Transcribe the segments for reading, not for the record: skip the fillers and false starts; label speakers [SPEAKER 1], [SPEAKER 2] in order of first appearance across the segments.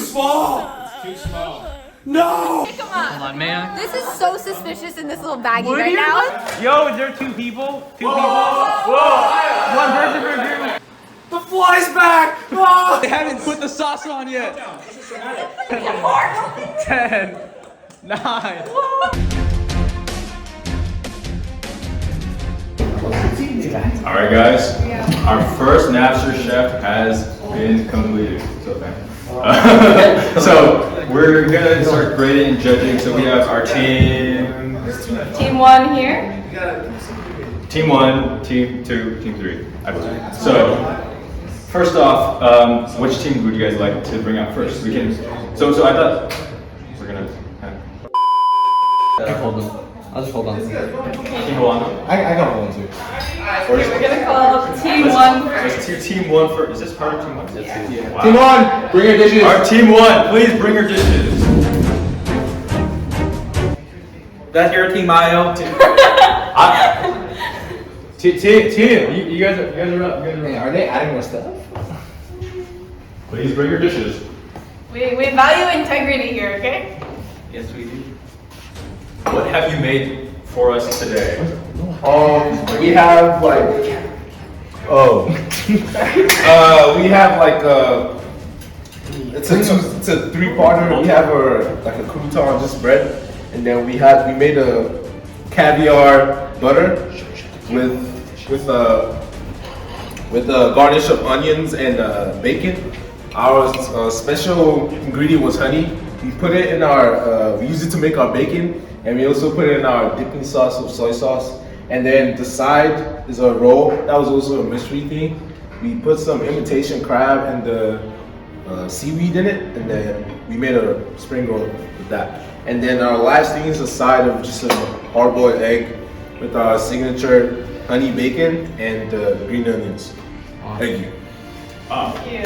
[SPEAKER 1] small! It's too small. No!
[SPEAKER 2] Pick 'em up.
[SPEAKER 3] Hold on, man.
[SPEAKER 2] This is so suspicious in this little baggie right now.
[SPEAKER 3] Yo, is there 2 people? 2 people?
[SPEAKER 1] Whoa!
[SPEAKER 3] One person per group.
[SPEAKER 1] The fly's back! Oh!
[SPEAKER 3] They haven't put the sauce on yet. 10, 9.
[SPEAKER 4] Alright guys, our first Navster Chef has been completed. So we're gonna start grading and judging. So we have our team.
[SPEAKER 2] Team 1 here.
[SPEAKER 4] Team 1, Team 2, Team 3, I believe. So first off, which team would you guys like to bring out first? We can. So I thought we're gonna.
[SPEAKER 3] Hold on. I'll just hold on.
[SPEAKER 4] Can you hold on?
[SPEAKER 5] I got one too.
[SPEAKER 2] We're gonna call Team 1
[SPEAKER 4] Let's
[SPEAKER 2] first.
[SPEAKER 4] do Team 1 first. Is this part of Team 1?
[SPEAKER 2] Yeah.
[SPEAKER 4] Wow.
[SPEAKER 5] Team 1, bring your dishes.
[SPEAKER 4] Our Team 1, please bring your dishes.
[SPEAKER 3] That's your team, Mayo.
[SPEAKER 4] Team, you guys are up.
[SPEAKER 5] Hey, are they adding more stuff?
[SPEAKER 4] Please bring your dishes.
[SPEAKER 2] We value integrity here, okay?
[SPEAKER 3] Yes, we do.
[SPEAKER 4] What have you made for us today?
[SPEAKER 5] We have like, we have like it's a 3-parter. We have like a crouton, just bread, and then we made a caviar butter with a garnish of onions and bacon. Our special ingredient was honey. We put it in we use it to make our bacon, and we also put it in our dipping sauce of soy sauce. And then the side is a roll. That was also a mystery thing. We put some imitation crab and the seaweed in it, and then we made a spring roll with that. And then our last thing is a side of just a hard-boiled egg with our signature honey bacon and green onions. Thank you.
[SPEAKER 4] Thank you.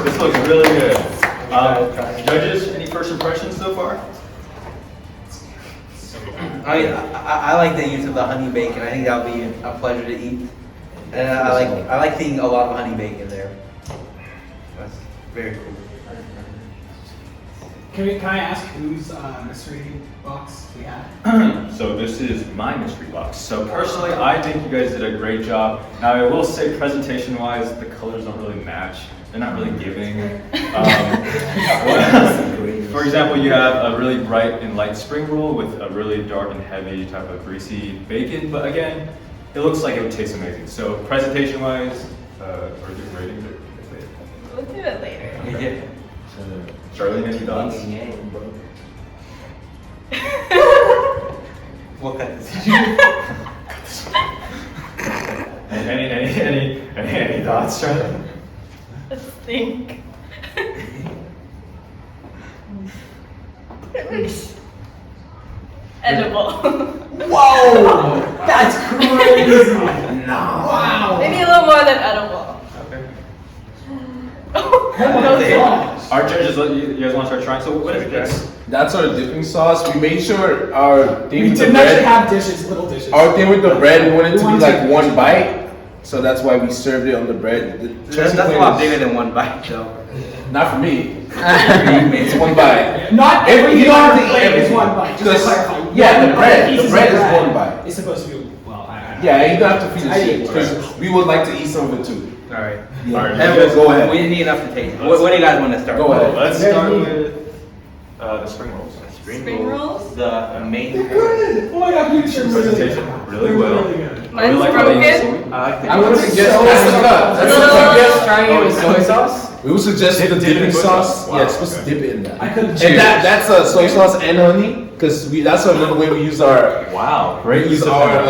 [SPEAKER 4] This looks really good. Judges, any first impressions so far?
[SPEAKER 3] I like the use of the honey bacon. I think that'll be a pleasure to eat. And I like seeing a lot of honey bacon there. That's very cool.
[SPEAKER 1] Can I ask whose mystery box we had?
[SPEAKER 4] So this is my mystery box. So personally, I think you guys did a great job. Now I will say presentation-wise, the colors don't really match. They're not really giving. For example, you have a really bright and light spring roll with a really dark and heavy type of greasy bacon. But again, it looks like it would taste amazing. So presentation-wise, we're doing ratings.
[SPEAKER 2] We'll do it later.
[SPEAKER 3] Yeah.
[SPEAKER 4] Charlie, any thoughts?
[SPEAKER 3] What kind of
[SPEAKER 4] Any thoughts, Charlie?
[SPEAKER 2] Let's think. It looks edible.
[SPEAKER 1] Whoa! That's crazy!
[SPEAKER 5] No.
[SPEAKER 1] Wow!
[SPEAKER 2] Maybe a little more than edible.
[SPEAKER 4] Okay. Our judges, you guys want to start trying? So what is this?
[SPEAKER 5] That's our dipping sauce. We made sure our thing
[SPEAKER 1] We
[SPEAKER 5] with the
[SPEAKER 1] didn't actually
[SPEAKER 5] bread.
[SPEAKER 1] have dishes, little dishes.
[SPEAKER 5] Our thing with the bread, we wanted it to be like one bite, so that's why we served it on the bread.
[SPEAKER 3] That's a lot bigger than one bite, though.
[SPEAKER 5] Not for me. It's one bite.
[SPEAKER 1] Not
[SPEAKER 5] Every- you don't have to eat
[SPEAKER 1] plate is
[SPEAKER 5] everything.
[SPEAKER 1] one bite. Just to
[SPEAKER 5] Just-
[SPEAKER 1] clarify.
[SPEAKER 5] yeah,
[SPEAKER 1] one
[SPEAKER 5] the bread
[SPEAKER 1] pieces of
[SPEAKER 5] is
[SPEAKER 1] bread
[SPEAKER 5] one bite.
[SPEAKER 1] It's supposed to be, well, I
[SPEAKER 5] Yeah, you don't have to feed
[SPEAKER 1] I
[SPEAKER 5] us
[SPEAKER 1] eat
[SPEAKER 5] because we would like to eat some of it too.
[SPEAKER 3] Alright.
[SPEAKER 4] Alright,
[SPEAKER 5] And
[SPEAKER 4] you guys
[SPEAKER 5] go ahead.
[SPEAKER 3] We didn't need enough to taste. What do you guys want to start
[SPEAKER 5] Go
[SPEAKER 3] with?
[SPEAKER 5] ahead.
[SPEAKER 4] Let's
[SPEAKER 1] Very
[SPEAKER 4] start
[SPEAKER 1] neat.
[SPEAKER 4] with the spring rolls.
[SPEAKER 2] Spring rolls?
[SPEAKER 3] The main.
[SPEAKER 1] Good! Oh my god, you should
[SPEAKER 4] Presentation really well.
[SPEAKER 1] Really good.
[SPEAKER 4] I really
[SPEAKER 2] Mine's
[SPEAKER 4] like how they use
[SPEAKER 2] broken.
[SPEAKER 4] Suni.
[SPEAKER 3] I like the
[SPEAKER 5] I would suggest
[SPEAKER 1] So-
[SPEAKER 5] that's the cut. That's the cut.
[SPEAKER 2] Yes,
[SPEAKER 5] trying it with soy sauce. We would suggest the
[SPEAKER 4] Dip it in
[SPEAKER 5] dipping
[SPEAKER 4] soy
[SPEAKER 5] sauce.
[SPEAKER 4] sauce. Wow.
[SPEAKER 5] Yeah, it's supposed to dip it in that.
[SPEAKER 1] I couldn't
[SPEAKER 5] And
[SPEAKER 1] choose.
[SPEAKER 5] that's soy sauce and honey, because that's another way we use our
[SPEAKER 4] Wow, great use of
[SPEAKER 5] our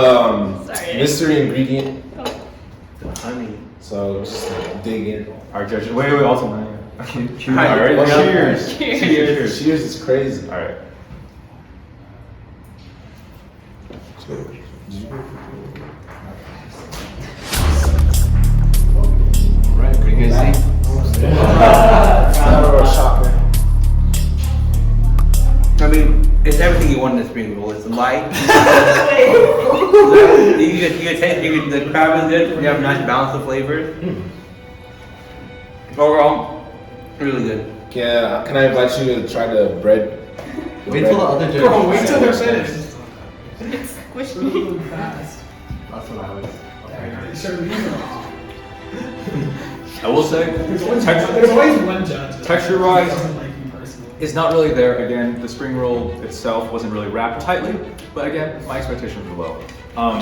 [SPEAKER 2] Sorry.
[SPEAKER 5] mystery ingredient.
[SPEAKER 3] honey.
[SPEAKER 5] So just dig in.
[SPEAKER 4] Our judges. Wait, also mine. Cheers. All right,
[SPEAKER 5] Well,
[SPEAKER 4] cheers.
[SPEAKER 2] Cheers.
[SPEAKER 4] Cheers.
[SPEAKER 5] Cheers is crazy.
[SPEAKER 4] All right.
[SPEAKER 5] Right, pretty good.
[SPEAKER 3] I mean, it's everything you want in a spring roll. It's light. you can taste the crab is good. You have a nice balance of flavors. Overall, really good.
[SPEAKER 5] Can I invite you to try the bread?
[SPEAKER 3] Wait till the other judges.
[SPEAKER 1] Bro, wait till they're finished.
[SPEAKER 2] It's squishy.
[SPEAKER 1] Really fast.
[SPEAKER 3] That's what I was.
[SPEAKER 4] I will say,
[SPEAKER 1] There's always one judge. that
[SPEAKER 4] Texture-wise,
[SPEAKER 1] doesn't like you personally.
[SPEAKER 4] it's not really there. Again, the spring roll itself wasn't really wrapped tightly, but again, my expectations were low. I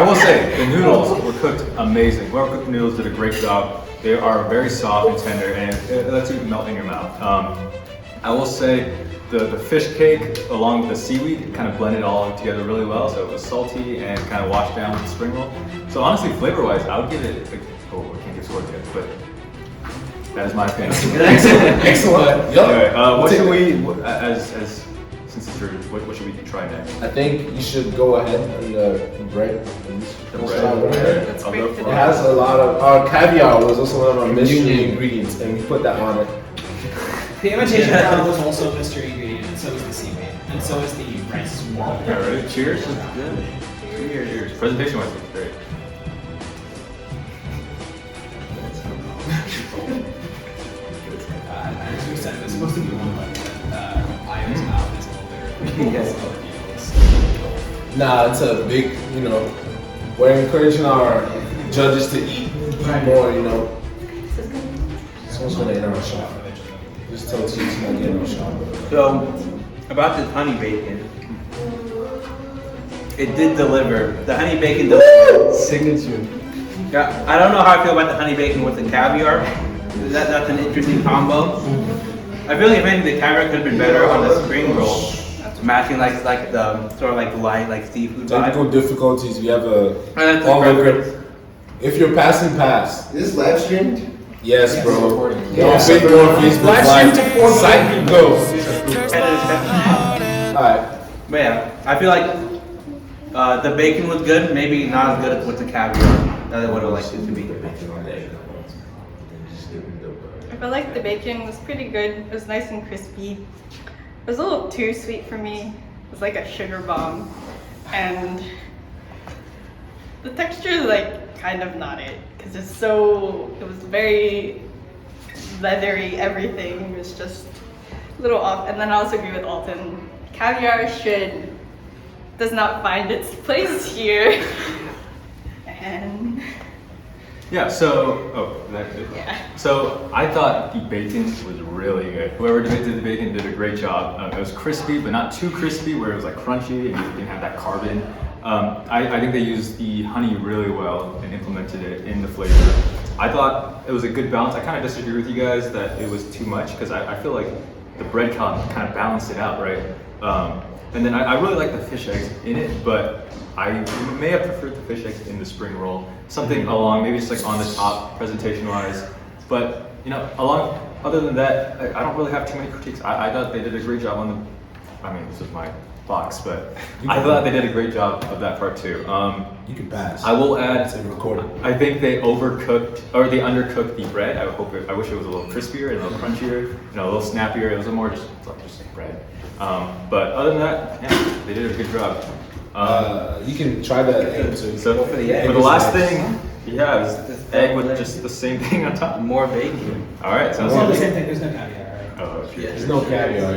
[SPEAKER 4] will say, the noodles were cooked amazing. Whoever cooked the noodles did a great job. They are very soft and tender, and it lets you melt in your mouth. I will say, the fish cake along with the seaweed kind of blended all together really well, so it was salty and kind of washed down with the spring roll. So honestly, flavor-wise, I would give it, I can't give scores yet, but that is my opinion.
[SPEAKER 5] Excellent.
[SPEAKER 4] Anyway, what should we, since it's your, what should we try next?
[SPEAKER 5] I think you should go ahead and the bread.
[SPEAKER 4] The bread?
[SPEAKER 2] Let's
[SPEAKER 4] I'll
[SPEAKER 2] break
[SPEAKER 4] go
[SPEAKER 2] it
[SPEAKER 4] for
[SPEAKER 5] It has a lot of caviar was also one of our mystery ingredients, and we put that on it.
[SPEAKER 1] The imitation flour was also a mystery ingredient, and so is the seaweed, and so is the rice.
[SPEAKER 4] All right, ready? Cheers. Cheers. Presentation wise, it's great.
[SPEAKER 1] As we said, it's supposed to be one like Io's mouth is a little bigger.
[SPEAKER 3] Yes.
[SPEAKER 5] Nah, it's a big, we're encouraging our judges to eat more, Someone's gonna enter our shop. Just tell us he's not getting our shop.
[SPEAKER 3] So, about this honey bacon, it did deliver. The honey bacon delivered.
[SPEAKER 5] Signature.
[SPEAKER 3] Yeah, I don't know how I feel about the honey bacon with the caviar. That's an interesting combo. I feel like if anything, the caviar could have been better on the spring roll, matching like the sort of like light like seafood
[SPEAKER 5] Technical
[SPEAKER 3] vibe.
[SPEAKER 5] difficulties. We have
[SPEAKER 3] And that's
[SPEAKER 5] all
[SPEAKER 3] the
[SPEAKER 5] the
[SPEAKER 3] preference.
[SPEAKER 5] If you're passing, pass.
[SPEAKER 6] Is this live streamed?
[SPEAKER 5] Yes, bro.
[SPEAKER 6] Yeah.
[SPEAKER 5] Go on Facebook
[SPEAKER 1] Live
[SPEAKER 5] Live.
[SPEAKER 1] stream to 4
[SPEAKER 5] Site go. Alright.
[SPEAKER 3] But yeah, I feel like the bacon was good, maybe not as good with the caviar that I would have liked it to be.
[SPEAKER 2] I felt like the bacon was pretty good. It was nice and crispy. It was a little too sweet for me. It was like a sugar bomb. And the texture is like kind of not it. Because it was very leathery, everything. It was just a little off. And then I also agree with Alton. Caviar does not find its place here. And
[SPEAKER 4] Yeah, so,
[SPEAKER 2] yeah.
[SPEAKER 4] So I thought the bacon was really good. Whoever did the bacon did a great job. It was crispy, but not too crispy where it was like crunchy and you didn't have that carbon. I think they used the honey really well and implemented it in the flavor. I thought it was a good balance. I kind of disagree with you guys that it was too much because I feel like the bread kind of balanced it out, right? And then I really like the fish eggs in it, but I may have preferred the fish eggs in the spring roll. Something along, maybe just like on the top, presentation-wise. But, other than that, I don't really have too many critiques. I thought they did a great job on this was my box, but I thought they did a great job of that part too.
[SPEAKER 5] You can pass.
[SPEAKER 4] I will add,
[SPEAKER 5] It's recorded.
[SPEAKER 4] I think they undercooked the bread. I wish it was a little crispier and a little crunchier, a little snappier. It was more just bread. But other than that, yeah, they did a good job.
[SPEAKER 5] You can try that egg too.
[SPEAKER 4] So for the last thing, yeah, it was egg with just the same thing on top.
[SPEAKER 3] More bacon.
[SPEAKER 4] All right, sounds
[SPEAKER 1] It's not the
[SPEAKER 4] good.
[SPEAKER 1] same thing, there's no caviar, right?
[SPEAKER 4] Oh, shit.
[SPEAKER 5] There's no caviar,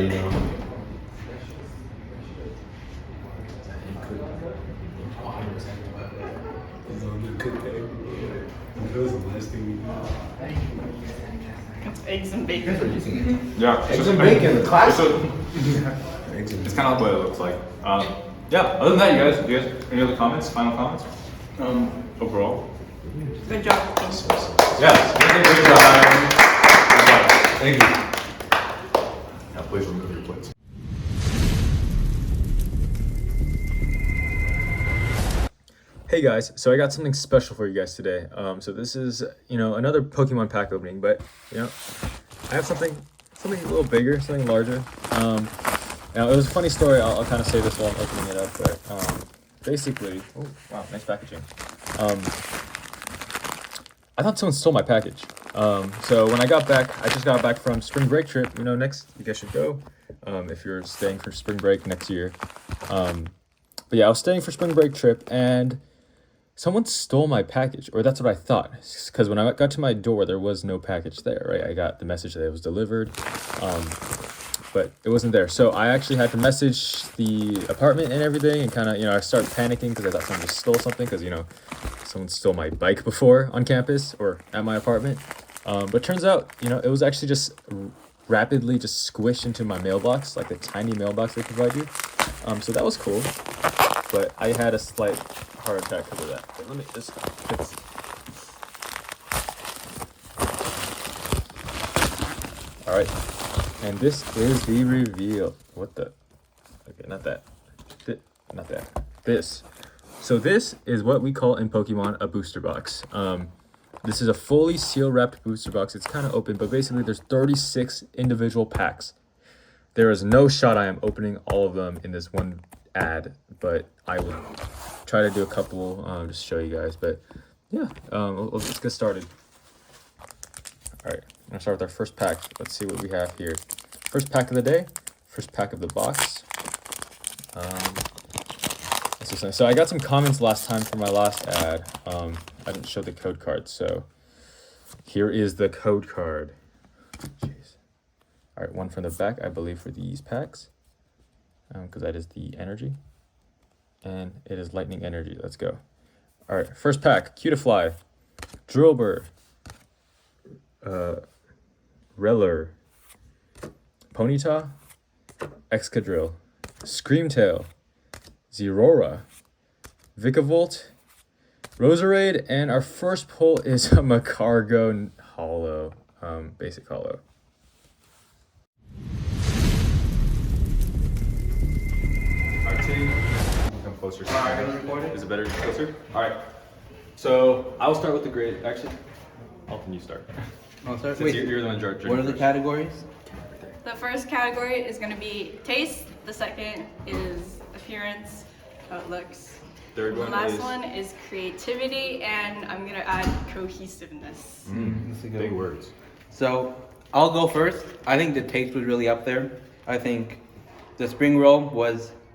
[SPEAKER 2] It's eggs and bacon.
[SPEAKER 4] Yeah,
[SPEAKER 5] Eggs and bacon, the classic.
[SPEAKER 4] It's kind of like what it looks like. Yeah. Other than that, you guys, any other comments? Final comments? Overall.
[SPEAKER 2] Good job.
[SPEAKER 4] Yes. Good job.
[SPEAKER 5] Thank you.
[SPEAKER 4] Now, please remove your plates. Hey guys, so I got something special for you guys today. So this is, another Pokemon pack opening, but I have something a little bigger, something larger. Now it was a funny story. I'll kind of say this while I'm opening it up, but basically, oh wow, nice packaging. I thought someone stole my package. So when I just got back from spring break trip. Next you guys should go if you're staying for spring break next year. But yeah, I was staying for spring break trip and someone stole my package, or that's what I thought. Because when I got to my door, there was no package there, right? I got the message that it was delivered, but it wasn't there. So I actually had to message the apartment and everything, and kind of, I started panicking because I thought someone just stole something, because, someone stole my bike before on campus or at my apartment. But turns out, it was actually just rapidly just squished into my mailbox, like the tiny mailbox they provide you. So that was cool, but I had a slight heart attack because of that. But let me just fix. All right, and this is the reveal. What the? Okay, not that. Not that. This. So this is what we call in Pokemon a booster box. This is a fully seal wrapped booster box. It's kind of open, but basically there's 36 individual packs. There is no shot I am opening all of them in this one ad, but I will try to do a couple just to show you guys. But yeah, let's get started. All right, I'm gonna start with our first pack. Let's see what we have here. First pack of the day, first pack of the box. So I got some comments last time for my last ad. I didn't show the code card, so here is the code card. Jeez. All right, one from the back, I believe, for these packs, because that is the energy, and it is lightning energy. Let's go. All right, first pack: Cutiefly, Drillbur, Reller, Ponyta, Excadrill, Screamtail, Zerora, Vikavolt, Roserade, and our first pull is a Macargo Holo, basic holo. Alright, Tjay, come closer. Is it better closer? Alright, so I'll start with the grade. Actually, Alton, you start.
[SPEAKER 3] I'll start.
[SPEAKER 4] Since you're the one judging.
[SPEAKER 3] What are the categories?
[SPEAKER 2] The first category is going to be taste. The second is appearance, how it looks.
[SPEAKER 4] Third
[SPEAKER 2] The
[SPEAKER 4] one
[SPEAKER 2] last
[SPEAKER 4] is
[SPEAKER 2] one is creativity, and I'm going to add cohesiveness.
[SPEAKER 3] That's a good
[SPEAKER 4] big
[SPEAKER 3] one.
[SPEAKER 4] words.
[SPEAKER 3] So I'll go first. I think the taste was really up there. I think the spring roll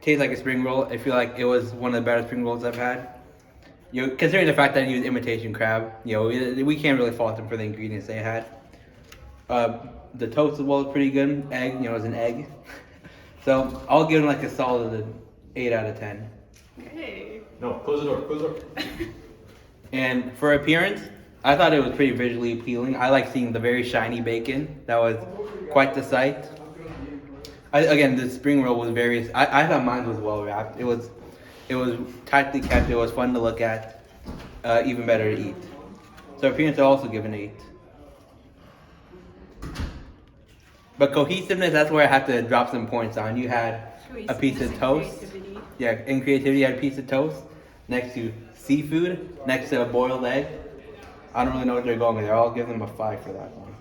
[SPEAKER 3] tastes like a spring roll. I feel like it was one of the better spring rolls I've had. Considering the fact that I used imitation crab, we can't really fault them for the ingredients they had. The toast as well was pretty good. Egg, it was an egg. So I'll give them like a solid 8 out of 10.
[SPEAKER 2] Okay.
[SPEAKER 4] No, close the door, close the door.
[SPEAKER 3] And for appearance, I thought it was pretty visually appealing. I like seeing the very shiny bacon. That was quite the sight. Again, the spring roll was I thought mine was well wrapped. It was tightly kept. It was fun to look at. Even better to eat. So appearance, I also give an 8. But cohesiveness, that's where I have to drop some points on. You had a piece of toast.
[SPEAKER 2] Creativity.
[SPEAKER 3] Yeah, in creativity, you had a piece of toast next to seafood, next to a boiled egg. I don't really know what they're going with there. I'll give them a 5 for that one.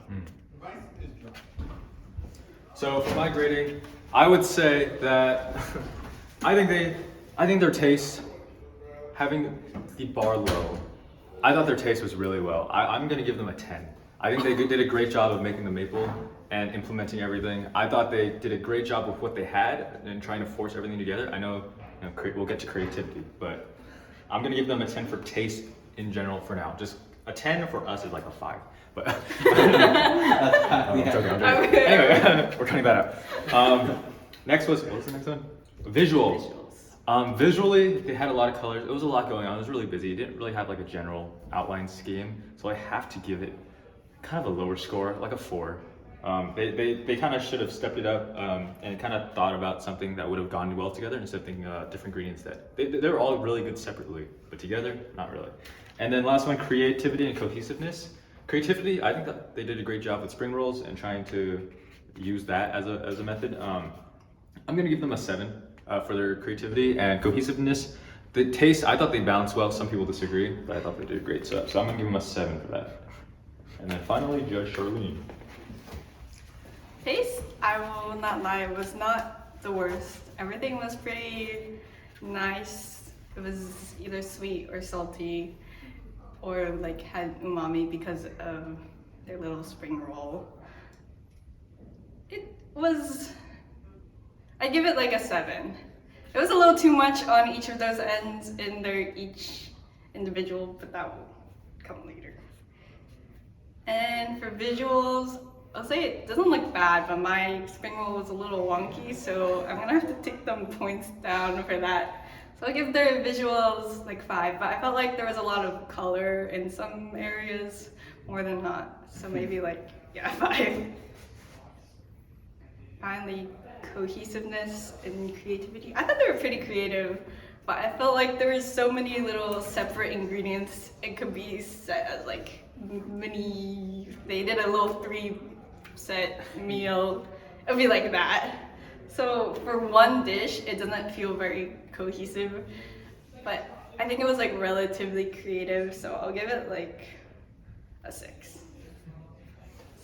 [SPEAKER 4] So for my grading, I would say that I think their taste, having the bar low, I thought their taste was really well. I'm gonna give them a 10. I think they did a great job of making the maple and implementing everything. I thought they did a great job with what they had and trying to force everything together. I know, we'll get to creativity, but I'm gonna give them a 10 for taste in general for now. Just a 10 for us is like a 5. But I'm joking. Anyway, we're cutting that out. Next what was the next one? Visuals. Visually, they had a lot of colors. It was a lot going on. It was really busy. It didn't really have like a general outline scheme, so I have to give it kind of a lower score, like a 4. They kind of should have stepped it up and kind of thought about something that would have gone well together instead of thinking different ingredients that they were all really good separately, but together, not really. And then last one, creativity and cohesiveness. Creativity, I think that they did a great job with spring rolls and trying to use that as a method. I'm gonna give them a 7 for their creativity and cohesiveness. The taste, I thought they balanced well. Some people disagree, but I thought they did great. So I'm gonna give them a 7 for that. And then finally, Judge Charlene.
[SPEAKER 2] Taste, I will not lie, it was not the worst. Everything was pretty nice. It was either sweet or salty, or like had umami because of their little spring roll. It was, I give it like a 7. It was a little too much on each of those ends in their each individual, but that will come later. And for visuals, I'll say it doesn't look bad, but my spring roll was a little wonky, so I'm gonna have to take them points down for that. So I'll give their visuals like 5, but I felt like there was a lot of color in some areas more than not. So maybe like, yeah, 5. Finally, cohesiveness and creativity. I thought they were pretty creative, but I felt like there was so many little separate ingredients. It could be set as like mini, they did a little 3-set meal. It would be like that. So for one dish, it doesn't feel very cohesive, but I think it was like relatively creative, so I'll give it like a 6.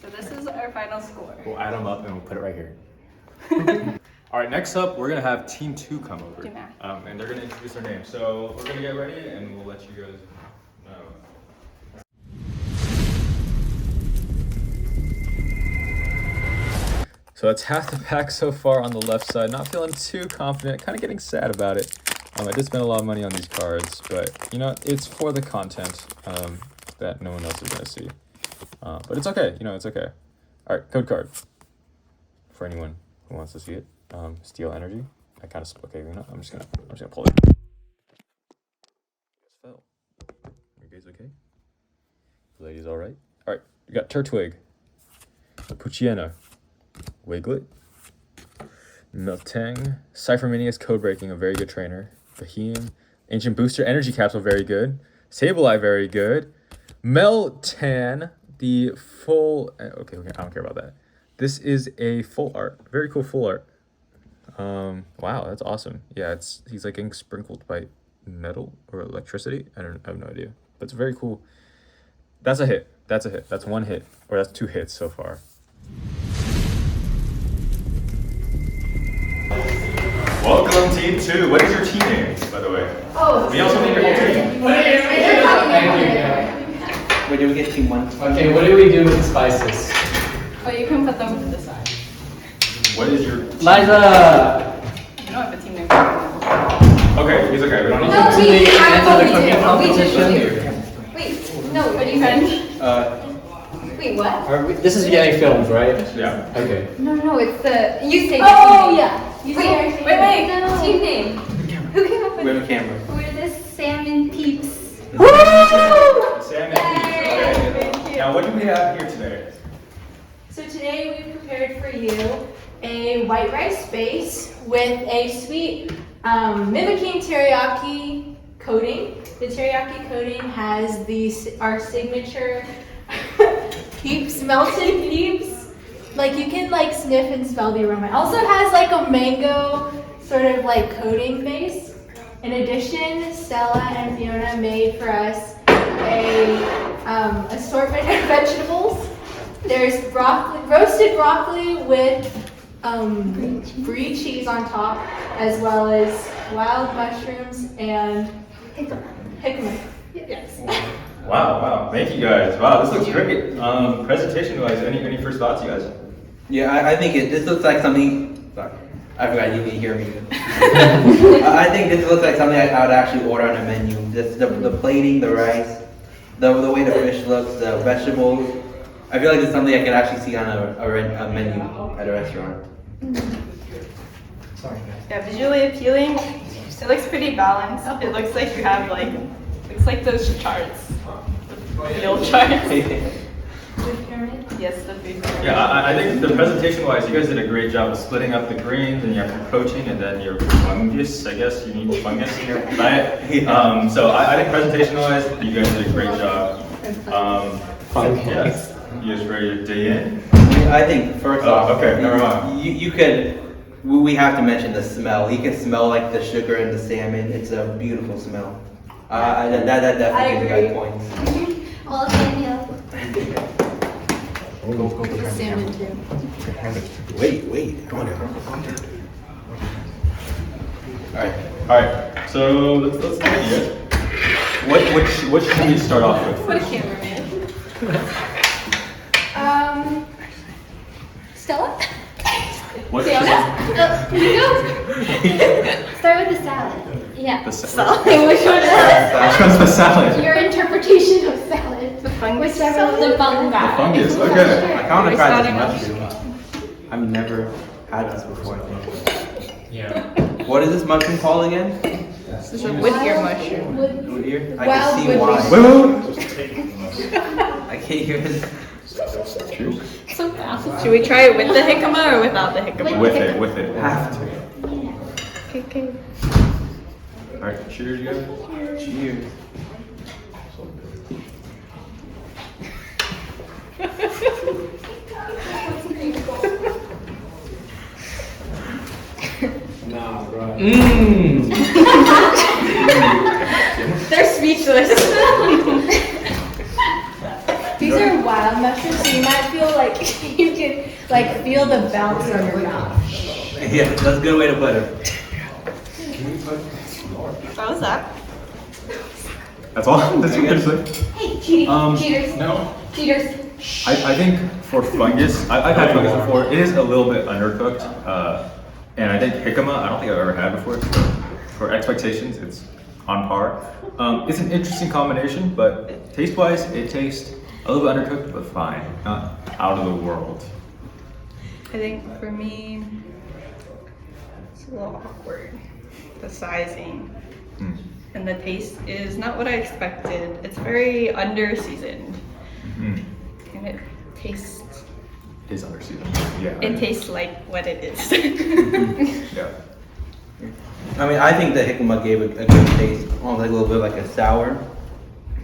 [SPEAKER 2] So this is our final score.
[SPEAKER 4] We'll add them up and we'll put it right here. All right, next up, we're gonna have Team 2 come over.
[SPEAKER 2] Do math.
[SPEAKER 4] And they're gonna introduce their name. So we're gonna get ready and we'll let you guys know. So that's half the pack so far on the left side. Not feeling too confident, kind of getting sad about it. I did spend a lot of money on these cards, but you know, it's for the content that no one else is gonna see. But it's okay, you know, it's okay. All right, code card for anyone who wants to see it. Steel energy. I kind of okay. You know, I'm just gonna pull it. You guys fell. You guys okay? The ladies all right? All right. We got Turtwig, Puchiena, Wiglet, Miltang, Cypherminius, code breaking, a very good trainer. Behem, Ancient Booster, Energy Capsule, very good. Sableye, very good. Meltan, the full. Okay, I don't care about that. This is a full art. Very cool full art. Wow, that's awesome. Yeah, he's like getting sprinkled by metal or electricity. I have no idea. But it's very cool. That's a hit. That's a hit. That's 1 hit. Or that's 2 hits so far. Welcome, Team 2. What is your team name, by the way?
[SPEAKER 6] Oh,
[SPEAKER 4] We also need your whole team.
[SPEAKER 3] Wait, did we get Team 1?
[SPEAKER 1] Okay, what do we do with the spices?
[SPEAKER 2] Oh, you can put them to the side.
[SPEAKER 4] What is your
[SPEAKER 1] Liza!
[SPEAKER 2] You don't have a team name.
[SPEAKER 4] Okay, he's okay. We don't need
[SPEAKER 6] No,
[SPEAKER 4] to.
[SPEAKER 1] To the
[SPEAKER 6] I
[SPEAKER 1] end of the
[SPEAKER 6] totally
[SPEAKER 1] cooking
[SPEAKER 6] did. We
[SPEAKER 1] competition?
[SPEAKER 6] Wait, no,
[SPEAKER 2] What do you think?
[SPEAKER 6] wait, what?
[SPEAKER 1] This is getting filmed, right?
[SPEAKER 4] Yeah.
[SPEAKER 1] Okay.
[SPEAKER 6] No, it's the, you say the
[SPEAKER 2] Oh,
[SPEAKER 6] team name.
[SPEAKER 2] yeah.
[SPEAKER 6] You
[SPEAKER 2] Wait,
[SPEAKER 6] say
[SPEAKER 2] wait,
[SPEAKER 6] no. Team name. Who came up with
[SPEAKER 3] We have a camera.
[SPEAKER 6] We're the salmon peeps.
[SPEAKER 2] Woo!
[SPEAKER 4] Salmon peas. Okay. Now, what do we have here today?
[SPEAKER 7] So today we prepared for you a white rice base with a sweet mimicking teriyaki coating. The teriyaki coating has our signature peeps, melted peeps. Like you can like sniff and smell the aroma. It also has like a mango sort of like coating base. In addition, Stella and Fiona made for us a assortment of vegetables. There's roasted broccoli with brie cheese on top, as well as wild mushrooms and jicama. Yes.
[SPEAKER 4] Wow. Thank you guys. Wow, this looks great. Presentation-wise, any first thoughts, you guys?
[SPEAKER 3] Yeah, I think this looks like something. Sorry, I forgot you can hear me. I think this looks like something I would actually order on a menu. Just the plating, the rice, the way the fish looks, the vegetables. I feel like it's something I could actually see on a menu at a restaurant.
[SPEAKER 1] Sorry.
[SPEAKER 2] Yeah, visually appealing. It looks pretty balanced. It looks like you have looks like those charts, the meal charts. Yes, the food pyramid.
[SPEAKER 4] Yeah, I think the presentation-wise, you guys did a great job of splitting up the greens, and you have your protein, and then your fungus. I guess you need fungus in your diet. So I think presentation-wise, you guys did a great job. Yes. You guys ready to dig in?
[SPEAKER 3] I think first off,
[SPEAKER 4] okay, never mind.
[SPEAKER 3] You could. We have to mention the smell. You can smell like the sugar and the salmon. It's a beautiful smell. That definitely gives you guys points.
[SPEAKER 6] All Danielle.
[SPEAKER 1] Go.
[SPEAKER 6] Salmon too.
[SPEAKER 5] Wait, come on now.
[SPEAKER 4] All right. So let's look at you. What should we start off with?
[SPEAKER 2] What a cameraman.
[SPEAKER 6] Stella?
[SPEAKER 4] What
[SPEAKER 6] Fiona? You go. Start with the salad.
[SPEAKER 7] Yeah.
[SPEAKER 4] The salad.
[SPEAKER 7] Which one is
[SPEAKER 4] Which one's the salad?
[SPEAKER 7] your interpretation of salad?
[SPEAKER 2] The fungus
[SPEAKER 7] Whichever
[SPEAKER 2] salad?
[SPEAKER 7] the fungi.
[SPEAKER 4] The fungus. Okay.
[SPEAKER 3] I kind of
[SPEAKER 2] We
[SPEAKER 3] tried
[SPEAKER 2] started
[SPEAKER 3] this mushroom. I've never had this before, I think.
[SPEAKER 1] Yeah.
[SPEAKER 3] What is this mushroom called again?
[SPEAKER 2] This is a wood ear mushroom.
[SPEAKER 3] Wood ear? I
[SPEAKER 7] Wild
[SPEAKER 3] can see
[SPEAKER 7] wood
[SPEAKER 3] why.
[SPEAKER 7] ear.
[SPEAKER 3] I can't hear it.
[SPEAKER 4] Cheers.
[SPEAKER 2] So fast. Should we try it with the jicama or without the jicama?
[SPEAKER 4] With it, with it.
[SPEAKER 3] Have to.
[SPEAKER 2] Okay, okay.
[SPEAKER 4] Alright, cheers, guys.
[SPEAKER 3] Cheers.
[SPEAKER 1] Nah, bro.
[SPEAKER 3] Mmm.
[SPEAKER 2] They're speechless.
[SPEAKER 7] These are wild mushrooms, so you might feel like you can like feel the bounce on your mouth.
[SPEAKER 3] Yeah, that's a good way to put it.
[SPEAKER 2] How was that?
[SPEAKER 4] That's all? That's what you're gonna say?
[SPEAKER 7] Hey, cheaters. Cheaters.
[SPEAKER 1] No.
[SPEAKER 7] Cheaters.
[SPEAKER 4] I think for fungus, I've had fungus before. It is a little bit undercooked. And I think jicama, I don't think I've ever had before. So for expectations, it's on par. It's an interesting combination, but taste-wise, it tastes a little bit undercooked, but fine. Not out of the world.
[SPEAKER 2] I think for me, it's a little awkward. The sizing
[SPEAKER 4] Mm.
[SPEAKER 2] and the taste is not what I expected. It's very under-seasoned.
[SPEAKER 4] Mm.
[SPEAKER 2] And it tastes,
[SPEAKER 4] It is underseasoned. Yeah.
[SPEAKER 2] it tastes like what it is.
[SPEAKER 4] Yeah.
[SPEAKER 3] I mean, I think the jicama gave it a good taste, almost like a little bit like a sour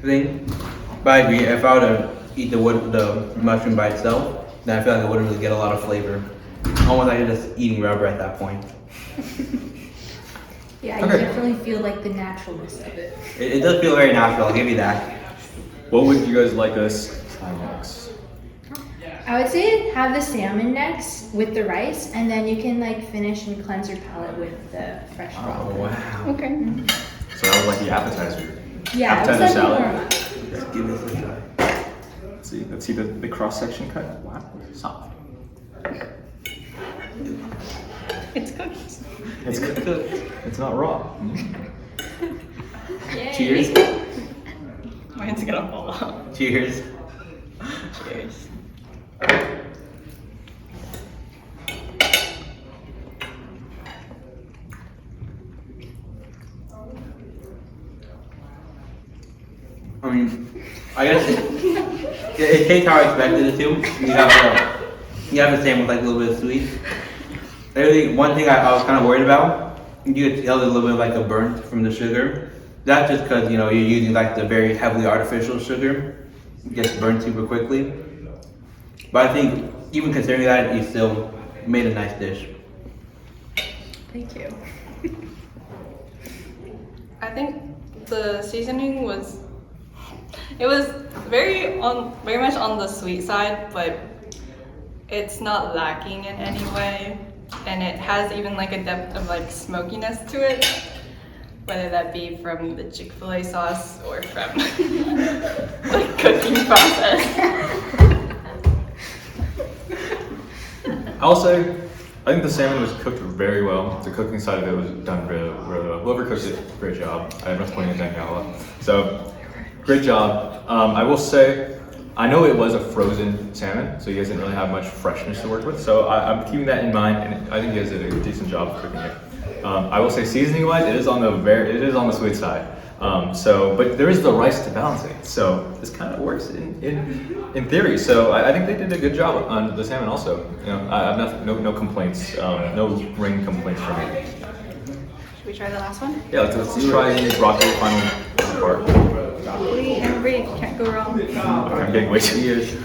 [SPEAKER 3] thing. But I agree, if I were to eat the mushroom by itself, then I feel like I wouldn't really get a lot of flavor. Almost like you're just eating rubber at that point.
[SPEAKER 7] Yeah, you
[SPEAKER 4] Okay.
[SPEAKER 7] definitely feel like the naturalness of it.
[SPEAKER 3] It does feel very natural, I'll give you that.
[SPEAKER 4] What would you guys like us to try next?
[SPEAKER 7] I would say have the salmon next with the rice, and then you can like finish and cleanse your palate with the fresh
[SPEAKER 3] Oh,
[SPEAKER 7] broth.
[SPEAKER 3] wow.
[SPEAKER 2] Okay.
[SPEAKER 4] So that was like the appetizer.
[SPEAKER 7] Yeah, it was
[SPEAKER 4] Appetizer
[SPEAKER 7] like
[SPEAKER 4] salad.
[SPEAKER 7] warm up.
[SPEAKER 3] Just give this a try.
[SPEAKER 4] Let's see the cross-section cut. Wow, soft.
[SPEAKER 2] It's cooked.
[SPEAKER 4] It's cooked. It's not raw.
[SPEAKER 7] Yay.
[SPEAKER 3] Cheers.
[SPEAKER 2] Mine's gonna fall off.
[SPEAKER 3] Cheers.
[SPEAKER 2] Cheers.
[SPEAKER 3] I mean, I guess it tastes how I expected it to. You have the same with like a little bit of sweet. Really, one thing I was kind of worried about, you could tell there's a little bit of like a burnt from the sugar. That's just because you're using like the very heavily artificial sugar. It gets burnt super quickly. But I think even considering that, you still made a nice dish.
[SPEAKER 2] Thank you. I think the seasoning was very much on the sweet side, but it's not lacking in any way, and it has even like a depth of like smokiness to it, whether that be from the Chick-fil-A sauce or from like cooking process.
[SPEAKER 4] I'll say, I think the salmon was cooked very well. The cooking side of it was done really, really well. Whoever cooked it, great job. I have no point in thanking Allah. So, great job. I will say, I know it was a frozen salmon, so you guys didn't really have much freshness to work with. So I'm keeping that in mind, and I think you guys did a decent job of cooking it. I will say, seasoning-wise, it is on the sweet side. But there is the rice to balance it. So this kind of works in theory. So I think they did a good job on the salmon also. I have no complaints, no ring complaints from me.
[SPEAKER 2] Should we try the last one?
[SPEAKER 4] Yeah, let's try the broccoli final part.
[SPEAKER 2] Broccoli and brie, can't go wrong.
[SPEAKER 4] I'm getting way too years.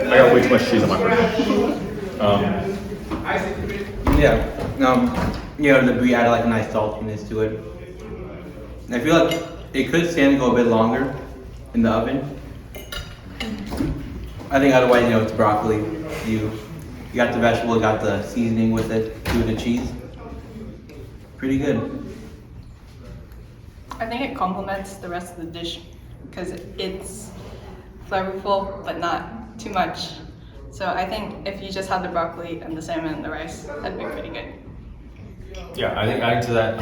[SPEAKER 4] I got way too much cheese on my burger.
[SPEAKER 3] The brie added like a nice saltiness to it. I feel like it could stand to go a bit longer in the oven. I think otherwise, it's broccoli. You You got the vegetable, you got the seasoning with it, with the cheese. Pretty good.
[SPEAKER 2] I think it complements the rest of the dish because it's flavorful but not too much. So I think if you just had the broccoli and the salmon and the rice, that'd be pretty good.
[SPEAKER 4] Yeah, I think adding to that,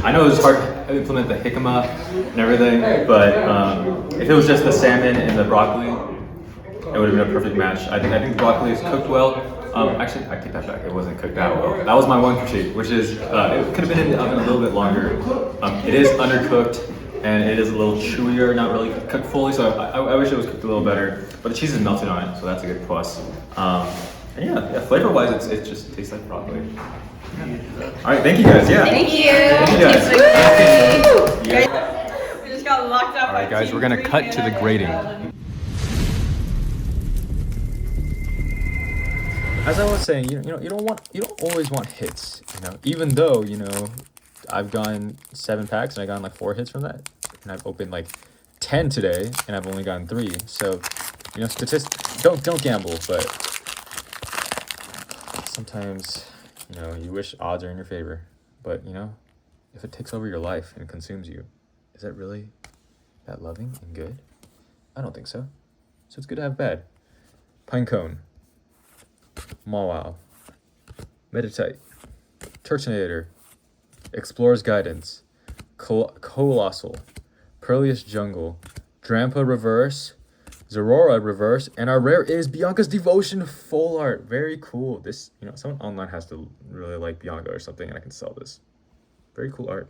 [SPEAKER 4] I know it was hard to implement the jicama and everything, but if it was just the salmon and the broccoli, it would have been a perfect match. I think the broccoli is cooked well. Actually, I take that back. It wasn't cooked that well. That was my one critique, which is it could have been in the oven a little bit longer. It is undercooked and it is a little chewier, not really cooked fully. So I wish it was cooked a little better. But the cheese is melted on it, so that's a good plus. And yeah, flavor-wise, it just tastes like broccoli. All right, thank you guys. Yeah.
[SPEAKER 7] Thank you.
[SPEAKER 4] Thank you guys.
[SPEAKER 2] We just got locked up.
[SPEAKER 4] All right, guys, we're gonna cut to the grading. As I was saying, you don't always want hits, even though, I've gotten 7 packs and I've gotten like 4 hits from that. And I've opened like 10 today and I've only gotten 3. So, statistics, don't gamble, but sometimes, you wish odds are in your favor. But, if it takes over your life and consumes you, is that really that loving and good? I don't think so. So it's good to have bad. Pinecone. Mawwow, Meditate, Turtonator, Explorer's Guidance, Colossal, Pearliest Jungle, Drampa Reverse, Zorora Reverse, and our rare is Bianca's Devotion Full Art. Very cool. This, someone online has to really like Bianca or something, and I can sell this. Very cool art.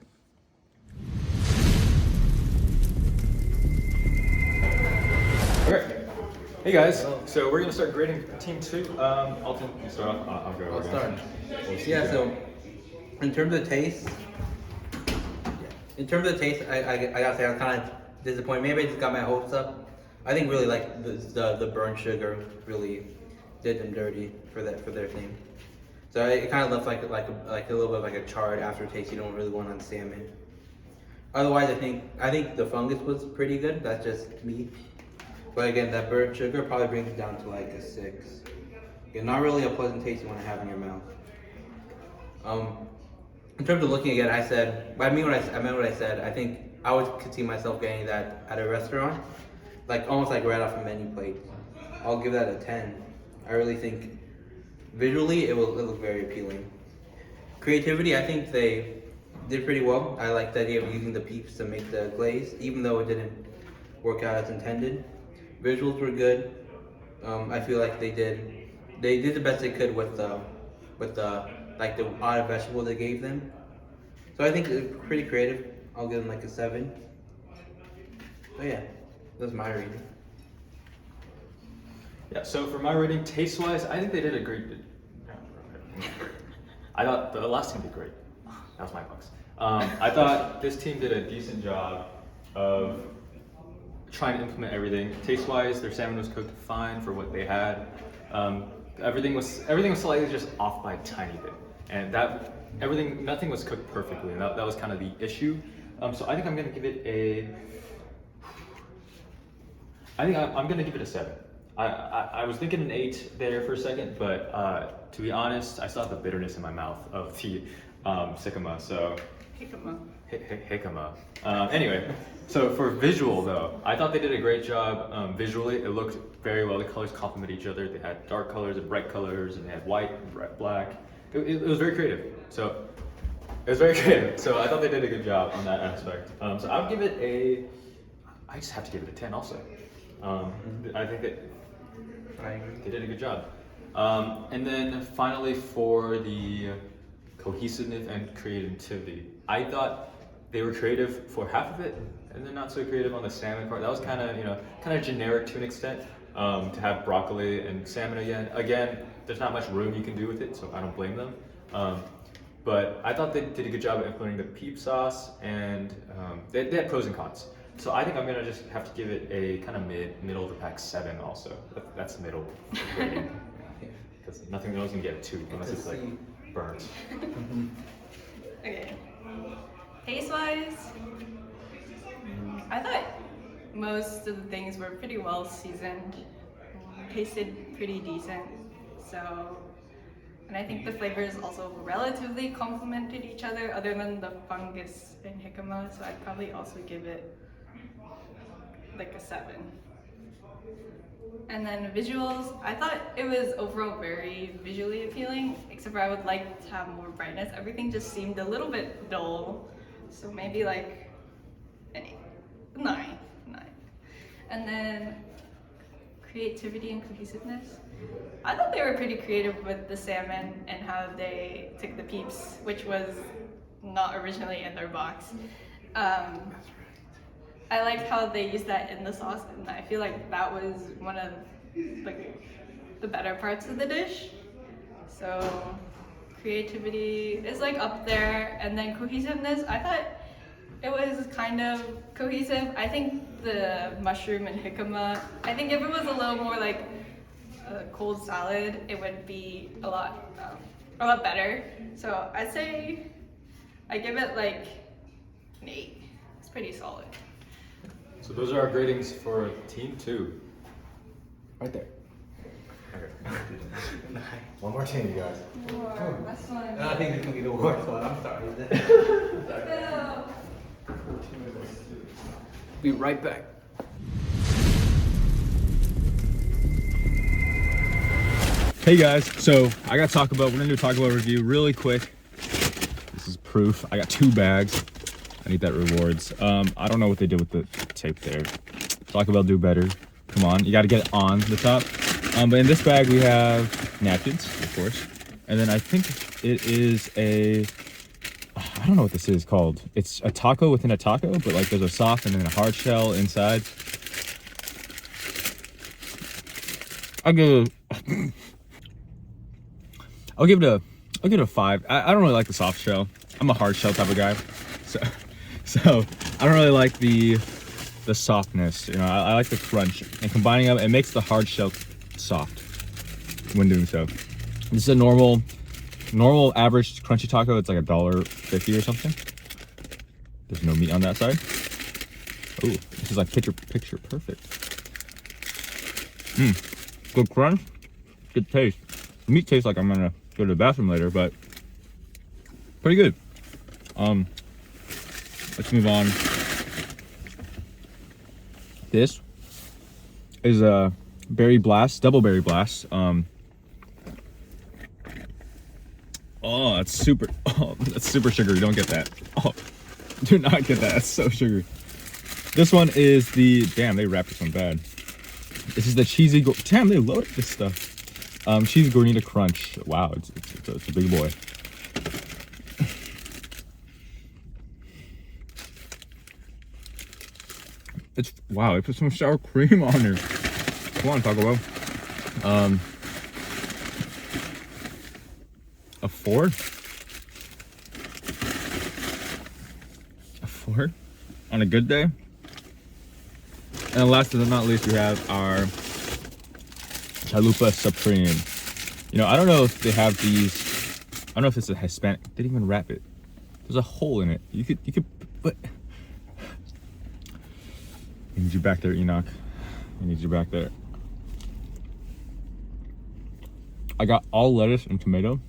[SPEAKER 4] Okay. Hey guys, so we're gonna start grading team 2. Alton, you start off. I'll go.
[SPEAKER 3] I'll start. Yeah, so in terms of taste, I gotta say I was kind of disappointed. Maybe I just got my hopes up. I think really like the burnt sugar really did them dirty for their thing. So it kind of left like a little bit of like a charred aftertaste you don't really want on salmon. Otherwise, I think the fungus was pretty good. That's just me. But again, that burnt sugar probably brings it down to like a 6. Again, not really a pleasant taste you want to have in your mouth. In terms of looking again, I meant what I said. I think I could see myself getting that at a restaurant, like almost like right off a menu plate. I'll give that a 10. I really think visually it looked very appealing. Creativity, I think they did pretty well. I like the idea of using the peeps to make the glaze, even though it didn't work out as intended. Visuals were good. I feel like they did the best they could with the odd vegetable they gave them. So I think it's pretty creative. I'll give them like a 7. So yeah, that's my rating.
[SPEAKER 4] Yeah, so for my rating, taste-wise, I think they did a great. I thought the last team did great. That was my box. I thought this team did a decent job of trying to implement everything. Taste-wise, their salmon was cooked fine for what they had. Everything was slightly just off by a tiny bit, and nothing was cooked perfectly, and that was kind of the issue. So I think I'm gonna give it a. I'm gonna give it a 7. I was thinking an 8 there for a second, but to be honest, I still have the bitterness in my mouth of the Sycama. So. Jicama. Anyway, so for visual though, I thought they did a great job. Visually, it looked very well. The colors complement each other. They had dark colors and bright colors, and they had white and black. It was very creative. So it was very creative. So I thought they did a good job on that aspect. So I would give it a. I just have to give it a 10 also. I think that they did a good job. And then finally for the cohesiveness and creativity, I thought they were creative for half of it, and then not so creative on the salmon part. That was kind of generic to an extent. To have broccoli and salmon again, there's not much room you can do with it, so I don't blame them. But I thought they did a good job of implementing the peep sauce, and they had pros and cons. So I think I'm gonna just have to give it a kind of middle of the pack 7 also. That's middle rating. Because nothing else can get a 2 unless it's like burnt.
[SPEAKER 2] Okay. Taste-wise, I thought most of the things were pretty well seasoned. Tasted pretty decent. So, and I think the flavors also relatively complemented each other other than the fungus and jicama. So I'd probably also give it like a 7. And then visuals, I thought it was overall very visually appealing, except for I would like to have more brightness. Everything just seemed a little bit dull. So maybe like an 8, 9. And then creativity and cohesiveness. I thought they were pretty creative with the salmon and how they took the peeps, which was not originally in their box. I liked how they used that in the sauce, and I feel like that was one of like the better parts of the dish. So creativity is like up there, and then cohesiveness, I thought it was kind of cohesive. I think the mushroom and jicama, I think if it was a little more like a cold salad, it would be a lot better. So I'd say I give it like an 8. It's pretty solid.
[SPEAKER 4] So those are our gradings for team 2.
[SPEAKER 5] Right there. One more team, you guys.
[SPEAKER 2] More. That's one.
[SPEAKER 3] I think it's gonna be the worst one. I'm sorry.
[SPEAKER 2] Go.
[SPEAKER 3] Be right back.
[SPEAKER 4] Hey guys, so I got Taco Bell. We're gonna do a Taco Bell review really quick. This is proof. I got 2 bags. I need that rewards. I don't know what they did with the tape there. Taco Bell do better. Come on, you gotta get it on the top. But in this bag we have napkins, of course. And then I think it is I don't know what this is called. It's a taco within a taco, but like there's a soft and then a hard shell inside. I'll give it a 5. I don't really like the soft shell. I'm a hard shell type of guy, so I don't really like the softness. You know, I like the crunch, and combining them, it makes the hard shell soft when doing so. This is a normal average crunchy taco. It's like $1.50 or something. There's no meat on that side. Oh, this is like picture perfect. Good crunch, good taste. The meat tastes like I'm gonna go to the bathroom later, but pretty good. Let's move on. This is a berry blast, double berry blast. Oh, that's super sugary. Don't get that. Oh, do not get that. That's so sugary. This one is damn, they wrapped this one bad. This is the cheesy, damn, they loaded this stuff. Cheesy gordita crunch. Wow, it's a big boy. Wow, they put some sour cream on there. Come on, Taco Bell. A 4? A 4 on a good day. And then last but not least, we have our Chalupa Supreme. You know, I don't know if they have these. I don't know if it's a Hispanic. They didn't even wrap it. There's a hole in it. You could, but. I need you back there, Enoch. I need you back there. I got all lettuce and tomato.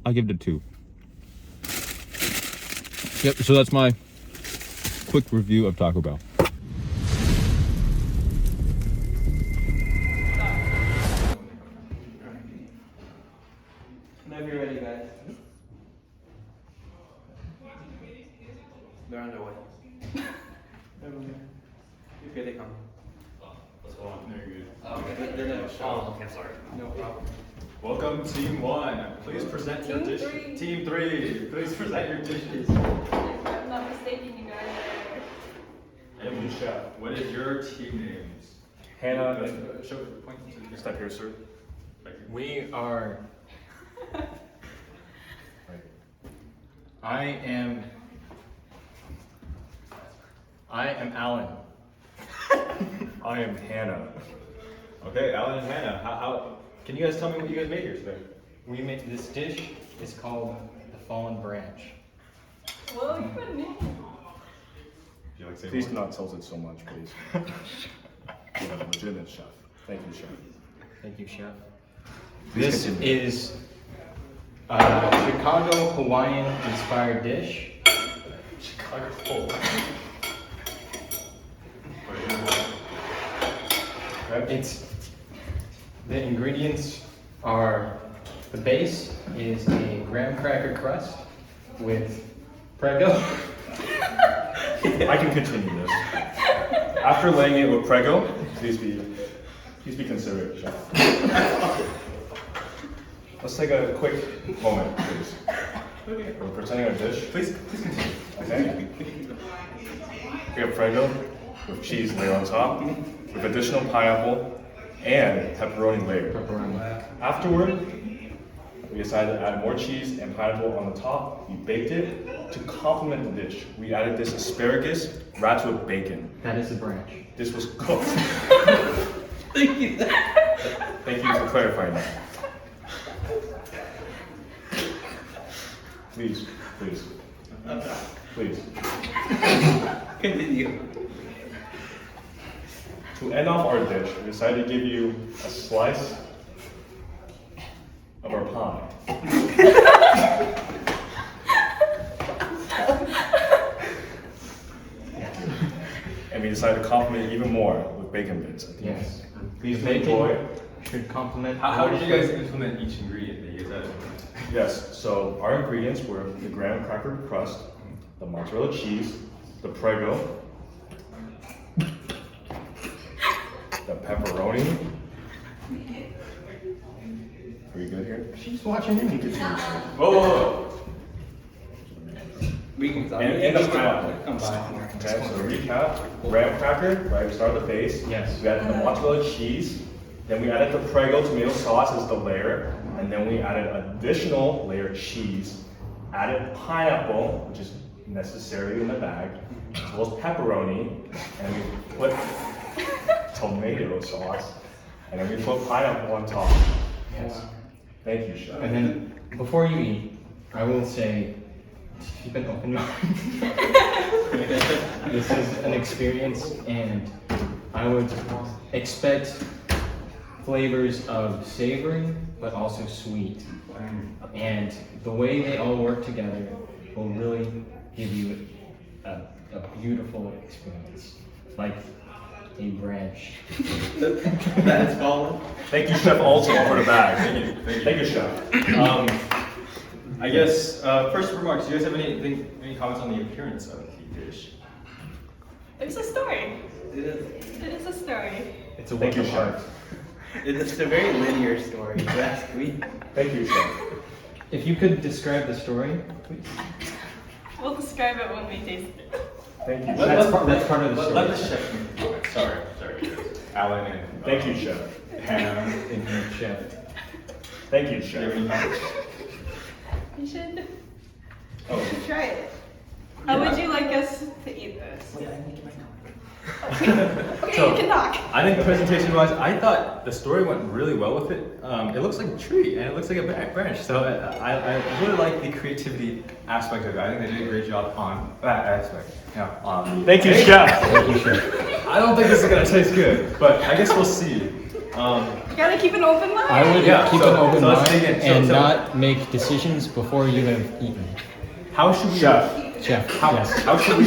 [SPEAKER 4] I'll give it a 2. Yep, so that's my quick review of Taco Bell.
[SPEAKER 3] Whenever you're ready, guys. They're underway. Here they come.
[SPEAKER 4] Let's go on. There you go.
[SPEAKER 3] They're gonna show.
[SPEAKER 4] Okay, sorry.
[SPEAKER 3] No problem.
[SPEAKER 4] Welcome, Team 1. Please present your
[SPEAKER 2] Team
[SPEAKER 4] dishes.
[SPEAKER 2] 3.
[SPEAKER 4] Team 3, please present your dishes.
[SPEAKER 2] If I'm not mistaken, you guys are.
[SPEAKER 4] And chef, what is your team names?
[SPEAKER 8] Hannah,
[SPEAKER 4] Point to step here, sir. Thank you.
[SPEAKER 8] we are. I am Alan. I am Hannah.
[SPEAKER 4] Okay, Alan and Hannah, how can you guys tell me what you guys made here today?
[SPEAKER 8] We made this dish. Is called the Fallen Branch.
[SPEAKER 2] Well, you put me.
[SPEAKER 4] Would you like to say
[SPEAKER 5] Please
[SPEAKER 4] more?
[SPEAKER 5] do not tilt it so much, please. You have a legitimate chef. Thank you, chef.
[SPEAKER 8] Thank you, chef. This is a Chicago Hawaiian inspired dish.
[SPEAKER 4] Chicago Hawaiian.
[SPEAKER 8] It's the ingredients are the base is a graham cracker crust with Prego.
[SPEAKER 4] I can continue this. After laying it with Prego, please be considerate, chef. Let's take a quick moment, please. We're presenting our dish. Please continue. Okay. We have Prego with cheese layer on top, with additional pineapple and pepperoni layer. Afterward, we decided to add more cheese and pineapple on the top. We baked it to complement the dish. We added this asparagus wrapped with bacon.
[SPEAKER 8] That is a branch.
[SPEAKER 4] This was cooked.
[SPEAKER 3] Thank you.
[SPEAKER 4] Thank you for clarifying that. Please.
[SPEAKER 3] Continue.
[SPEAKER 4] To end off our dish, we decided to give you a slice of our pie. And we decided to complement it even more with bacon bits at the end.
[SPEAKER 8] Yes.
[SPEAKER 4] Please
[SPEAKER 8] The bacon
[SPEAKER 4] enjoy.
[SPEAKER 8] should complement.
[SPEAKER 9] How did you guys implement each ingredient that you guys added?
[SPEAKER 4] Yes, so our ingredients were the graham cracker crust, the mozzarella cheese, the Prego, the pepperoni. Are you good here?
[SPEAKER 8] She's watching him.
[SPEAKER 4] Whoa.
[SPEAKER 3] We can
[SPEAKER 4] And the pineapple. Okay, so to recap, graham cracker, right, we started the base.
[SPEAKER 8] Yes.
[SPEAKER 4] We added the mozzarella cheese, then we added the Prego tomato sauce as the layer, and then we added additional layer of cheese, added pineapple, which is necessary in the bag, as well as pepperoni, and we put tomato sauce, and then we put pineapple on top.
[SPEAKER 8] Yes.
[SPEAKER 4] Thank you, chef.
[SPEAKER 8] And then before you eat, I will say, keep an open mind. This is an experience, and I would expect flavors of savory, but also sweet. And the way they all work together will really give you a beautiful experience, like a branch.
[SPEAKER 3] That is Fowler.
[SPEAKER 4] Thank you, Chef Alton, for the bag. Thank you, Chef.
[SPEAKER 9] I guess first remarks. Do you guys have any comments on the appearance of the dish?
[SPEAKER 2] There's a story. It is a story.
[SPEAKER 8] It's a
[SPEAKER 4] Thank
[SPEAKER 8] work
[SPEAKER 4] you,
[SPEAKER 8] of art.
[SPEAKER 4] Chef.
[SPEAKER 3] It's a very linear story, if you ask me.
[SPEAKER 4] Thank you, Chef.
[SPEAKER 8] If you could describe the story, please.
[SPEAKER 2] We'll describe it when we taste it.
[SPEAKER 4] Thank you.
[SPEAKER 8] That's part of the story.
[SPEAKER 9] Let the chef comment. Sorry. Alan and
[SPEAKER 4] Thank you, Chef.
[SPEAKER 8] Hannah and her chef.
[SPEAKER 4] Thank you,
[SPEAKER 9] Do you have any
[SPEAKER 4] Chef.
[SPEAKER 9] comments?
[SPEAKER 2] You should
[SPEAKER 4] Oh,
[SPEAKER 2] try it. How would you like us to eat this?
[SPEAKER 3] Wait, I'm making my comment.
[SPEAKER 2] Okay,
[SPEAKER 9] So-
[SPEAKER 2] you can talk.
[SPEAKER 9] I think presentation-wise, I thought the story went really well with it. It looks like a tree and it looks like a branch. So I really like the creativity aspect of it. I think they did a great job on that aspect. Yeah.
[SPEAKER 4] thank you, Chef.
[SPEAKER 8] Thank you, chef.
[SPEAKER 9] I don't think this is gonna taste good, but I guess we'll see.
[SPEAKER 2] You gotta keep an open mind.
[SPEAKER 8] I would
[SPEAKER 9] Yeah,
[SPEAKER 8] keep
[SPEAKER 9] so-
[SPEAKER 8] an open
[SPEAKER 9] so let's
[SPEAKER 8] mind
[SPEAKER 9] dig in.
[SPEAKER 8] and
[SPEAKER 9] So-
[SPEAKER 8] not make decisions before you have eaten.
[SPEAKER 9] How should we?
[SPEAKER 4] Chef.
[SPEAKER 8] Chef,
[SPEAKER 9] How,
[SPEAKER 8] yes.
[SPEAKER 9] how should we?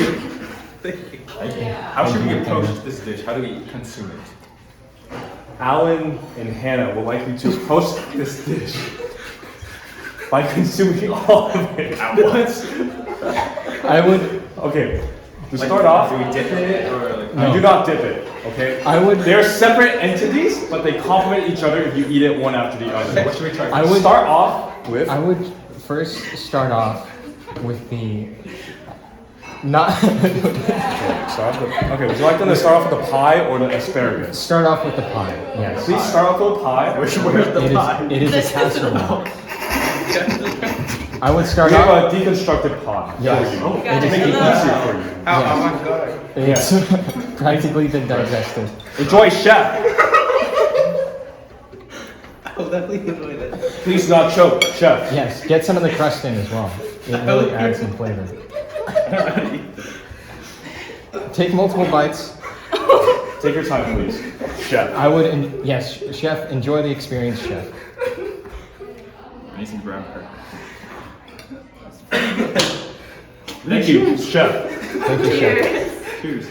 [SPEAKER 3] Thank you.
[SPEAKER 9] How should we approach this dish? How do we consume it?
[SPEAKER 4] Alan and Hannah would like you to approach this dish by consuming all of it at once.
[SPEAKER 8] I would,
[SPEAKER 4] Okay, to start off,
[SPEAKER 9] do we dip in it or like?
[SPEAKER 8] No.
[SPEAKER 4] do not dip it, okay?
[SPEAKER 8] I would-
[SPEAKER 4] They're separate entities, but they complement each other if you eat it one after the other.
[SPEAKER 9] What should we try?
[SPEAKER 8] I would-
[SPEAKER 4] Start off with
[SPEAKER 8] I would first start off with the, not,
[SPEAKER 4] Okay, would you like them to start off with the pie or the asparagus?
[SPEAKER 8] start off with the pie, yes.
[SPEAKER 4] Please start off with the pie. Where's the pie?
[SPEAKER 8] It is a casserole. I would start
[SPEAKER 4] We have
[SPEAKER 8] off,
[SPEAKER 4] a deconstructed pie
[SPEAKER 8] Yes.
[SPEAKER 4] for you.
[SPEAKER 2] Got
[SPEAKER 8] it
[SPEAKER 2] it.
[SPEAKER 8] is
[SPEAKER 4] Make it
[SPEAKER 8] a-
[SPEAKER 4] easier for you.
[SPEAKER 3] Oh my god.
[SPEAKER 8] it's practically been digested.
[SPEAKER 4] Enjoy, chef.
[SPEAKER 3] I'll definitely enjoy this.
[SPEAKER 4] Please not choke, chef.
[SPEAKER 8] Yes, get some of the crust in as well. It really adds some flavor. Take multiple bites.
[SPEAKER 4] Take your time, please, chef.
[SPEAKER 8] I would, yes, chef, enjoy the experience, chef.
[SPEAKER 4] I need some graham cracker.
[SPEAKER 9] Thank you, chef.
[SPEAKER 6] Thank you, chef.
[SPEAKER 4] Cheers.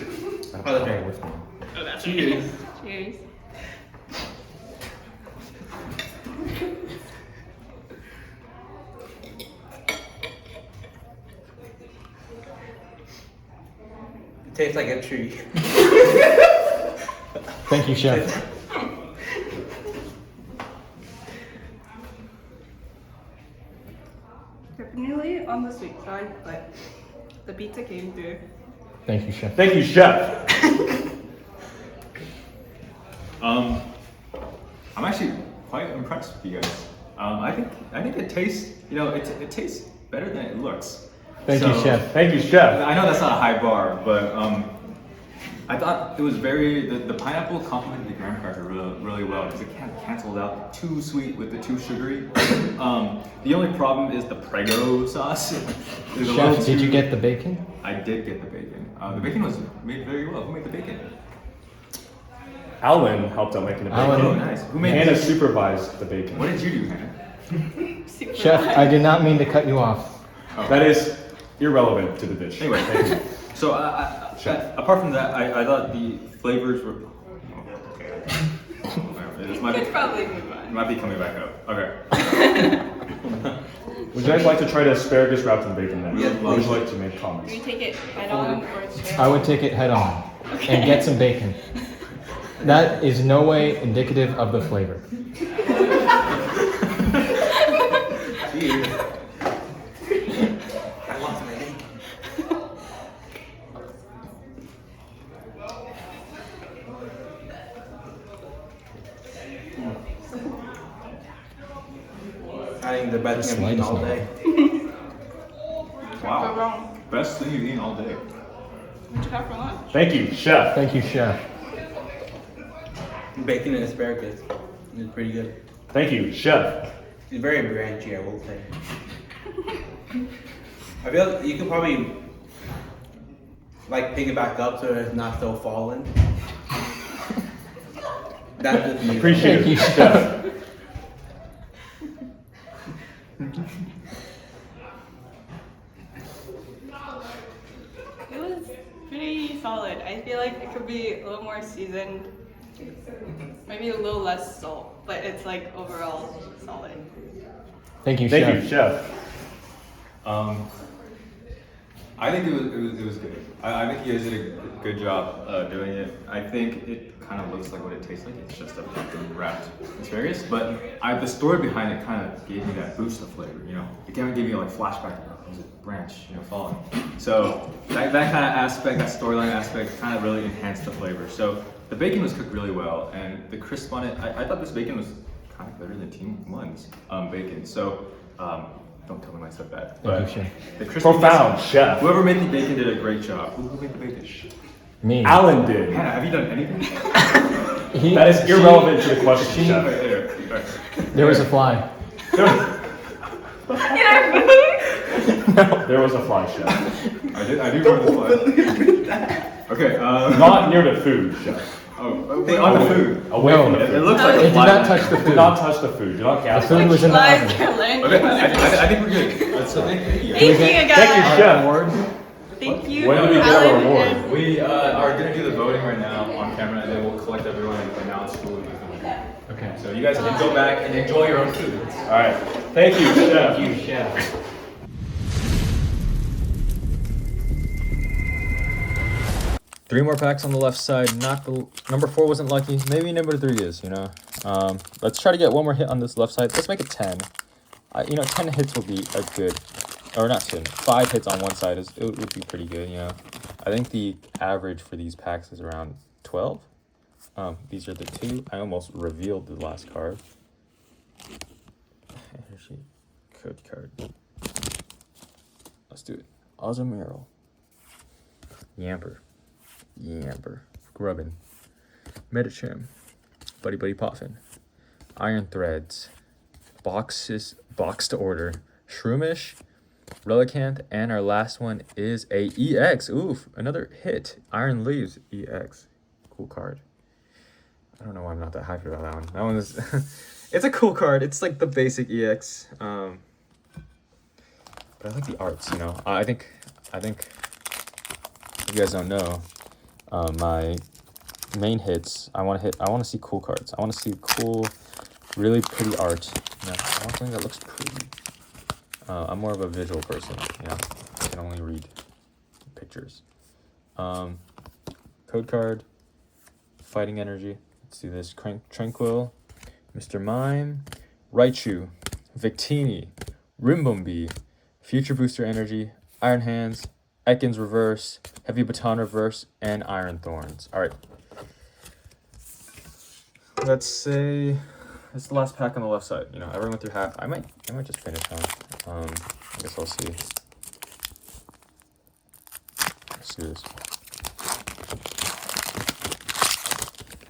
[SPEAKER 2] Oh, that's
[SPEAKER 3] Cheers.
[SPEAKER 2] Cheers.
[SPEAKER 3] It tastes like a tree.
[SPEAKER 6] Thank you, chef.
[SPEAKER 2] Definitely on the sweet side, but the pizza came through.
[SPEAKER 6] Thank you, chef.
[SPEAKER 9] Thank you, chef. I'm actually quite impressed with you guys. I think it tastes, it tastes better than it looks.
[SPEAKER 6] Thank you,
[SPEAKER 9] So-
[SPEAKER 6] chef.
[SPEAKER 9] Thank you, chef.
[SPEAKER 4] I know that's not a high bar, but I thought it was the pineapple complemented the graham cracker really well because it kind of canceled out too sweet with the too sugary. The only problem is the Prego sauce. Is a little
[SPEAKER 6] Chef, did you
[SPEAKER 4] too-
[SPEAKER 6] get the bacon?
[SPEAKER 4] I did get the bacon. The bacon was made very well. Who made the bacon?
[SPEAKER 9] Alan helped out making the bacon.
[SPEAKER 6] Alan.
[SPEAKER 4] Oh, nice. Who made
[SPEAKER 9] Hannah
[SPEAKER 4] the
[SPEAKER 9] supervised the bacon.
[SPEAKER 4] What did you do, Hannah?
[SPEAKER 6] Chef, I did not mean to cut you off.
[SPEAKER 9] That is irrelevant to the dish.
[SPEAKER 4] Anyway,
[SPEAKER 9] thank you.
[SPEAKER 4] So apart from that, I thought the flavors were. Oh, okay. This might
[SPEAKER 2] Could
[SPEAKER 4] be,
[SPEAKER 2] probably move
[SPEAKER 4] it
[SPEAKER 2] on.
[SPEAKER 4] might be coming back up. Okay.
[SPEAKER 9] Would you guys like to try the asparagus wrapped in bacon then?
[SPEAKER 3] Yes,
[SPEAKER 9] Or would you
[SPEAKER 3] please.
[SPEAKER 9] like to make comments?
[SPEAKER 2] Do we take it head on or straight?
[SPEAKER 6] I would take it head on and get some bacon. That is no way indicative of the flavor.
[SPEAKER 3] Cheers. I lost my bacon. I think the best thing I've eaten all day.
[SPEAKER 2] Go
[SPEAKER 4] Wow.
[SPEAKER 2] wrong.
[SPEAKER 4] Best thing you've eaten all day.
[SPEAKER 2] What'd you have for lunch?
[SPEAKER 9] Thank you, chef.
[SPEAKER 6] Thank you, chef.
[SPEAKER 3] Bacon and asparagus. It's pretty good.
[SPEAKER 9] Thank you, chef.
[SPEAKER 3] It's very branchy, I will say. I feel like you could probably pick it back up so it's not so fallen. That's just me.
[SPEAKER 9] Appreciate
[SPEAKER 6] Thank you,
[SPEAKER 9] it, chef.
[SPEAKER 2] It was pretty solid. I feel like it could be a little more seasoned. Maybe a little less salt, but it's overall solid.
[SPEAKER 6] Thank you,
[SPEAKER 9] Thank
[SPEAKER 6] chef.
[SPEAKER 9] you, chef.
[SPEAKER 4] I think it was good. I think you guys did a good job doing it. I think it kind of looks like what it tastes like. It's just a pumpkin wrapped asparagus, but the story behind it kind of gave me that boost of flavor. It kind of gave me flashback. It was a branch, falling. So that kind of aspect, that storyline aspect, kind of really enhanced the flavor. So the bacon was cooked really well, and the crisp on it. I thought this bacon was kind of better than Team One's bacon. So. Don't tell them I said that.
[SPEAKER 6] Thank you, chef.
[SPEAKER 4] The crispiness-
[SPEAKER 9] Profound, chef.
[SPEAKER 4] Whoever made the bacon did a great job. Who made the bacon?
[SPEAKER 6] Me.
[SPEAKER 9] Alan did.
[SPEAKER 4] Hannah, have you done anything?
[SPEAKER 9] That is irrelevant to the question, chef.
[SPEAKER 6] There was a fly.
[SPEAKER 9] There was a fly, chef.
[SPEAKER 4] I do remember the fly. Okay.
[SPEAKER 9] Not near the food, chef.
[SPEAKER 4] Wait, on the food.
[SPEAKER 9] Away
[SPEAKER 6] No.
[SPEAKER 9] from the
[SPEAKER 4] It
[SPEAKER 9] food.
[SPEAKER 4] looks like
[SPEAKER 6] It
[SPEAKER 4] a
[SPEAKER 6] did
[SPEAKER 4] fly.
[SPEAKER 6] not touch the
[SPEAKER 9] Do
[SPEAKER 6] food.
[SPEAKER 9] not touch the food. Do not
[SPEAKER 6] The
[SPEAKER 9] gas
[SPEAKER 6] food was in the
[SPEAKER 2] Live
[SPEAKER 6] oven.
[SPEAKER 2] Carolina.
[SPEAKER 4] Okay, I think we're good. So thank you.
[SPEAKER 2] Thank you,
[SPEAKER 9] Thank you,
[SPEAKER 2] guys.
[SPEAKER 9] chef.
[SPEAKER 6] Award.
[SPEAKER 2] Thank you.
[SPEAKER 9] When do we get our
[SPEAKER 2] Alan
[SPEAKER 9] award?
[SPEAKER 2] and-
[SPEAKER 4] We are gonna do the voting right now on camera, and then we'll collect everyone and announce who is the winner.
[SPEAKER 6] Okay.
[SPEAKER 4] So you guys can go back and enjoy your own food.
[SPEAKER 9] All right. Thank you, chef.
[SPEAKER 6] Thank you, chef.
[SPEAKER 10] 3 more packs on the left side. Not the number 4 wasn't lucky. Maybe number 3 is. Let's try to get one more hit on this left side. Let's make it 10. 10 hits would be a good, or not 10. 5 hits on one side it would be pretty good. I think the average for these packs is around 12. These are the 2. I almost revealed the last card. Energy code card. Let's do it. Ozamiro. Yamper. Grubbin. Metacham. Buddy Poffin. Iron Threads. Box to order. Shroomish. Relicanth. And our last one is a EX. Oof. Another hit. Iron Leaves EX. Cool card. I don't know why I'm not that hyped about that one. That one is It's a cool card. It's like the basic EX. But I like the arts, you know. I think if you guys don't know, my main hits, I want to see cool cards. I want to see cool, really pretty art. You know, I want something that looks pretty. I'm more of a visual person, you know. I can only read pictures. Code card, Fighting Energy. Let's do this. Tranquil, Mr. Mime, Raichu, Victini, Rimbombi, Future Booster Energy, Iron Hands, Ekans Reverse, Heavy Baton Reverse, and Iron Thorns. All right. Let's say it's the last pack on the left side. You know, everyone went through half. I might just finish on. I guess I'll see. Let's do this.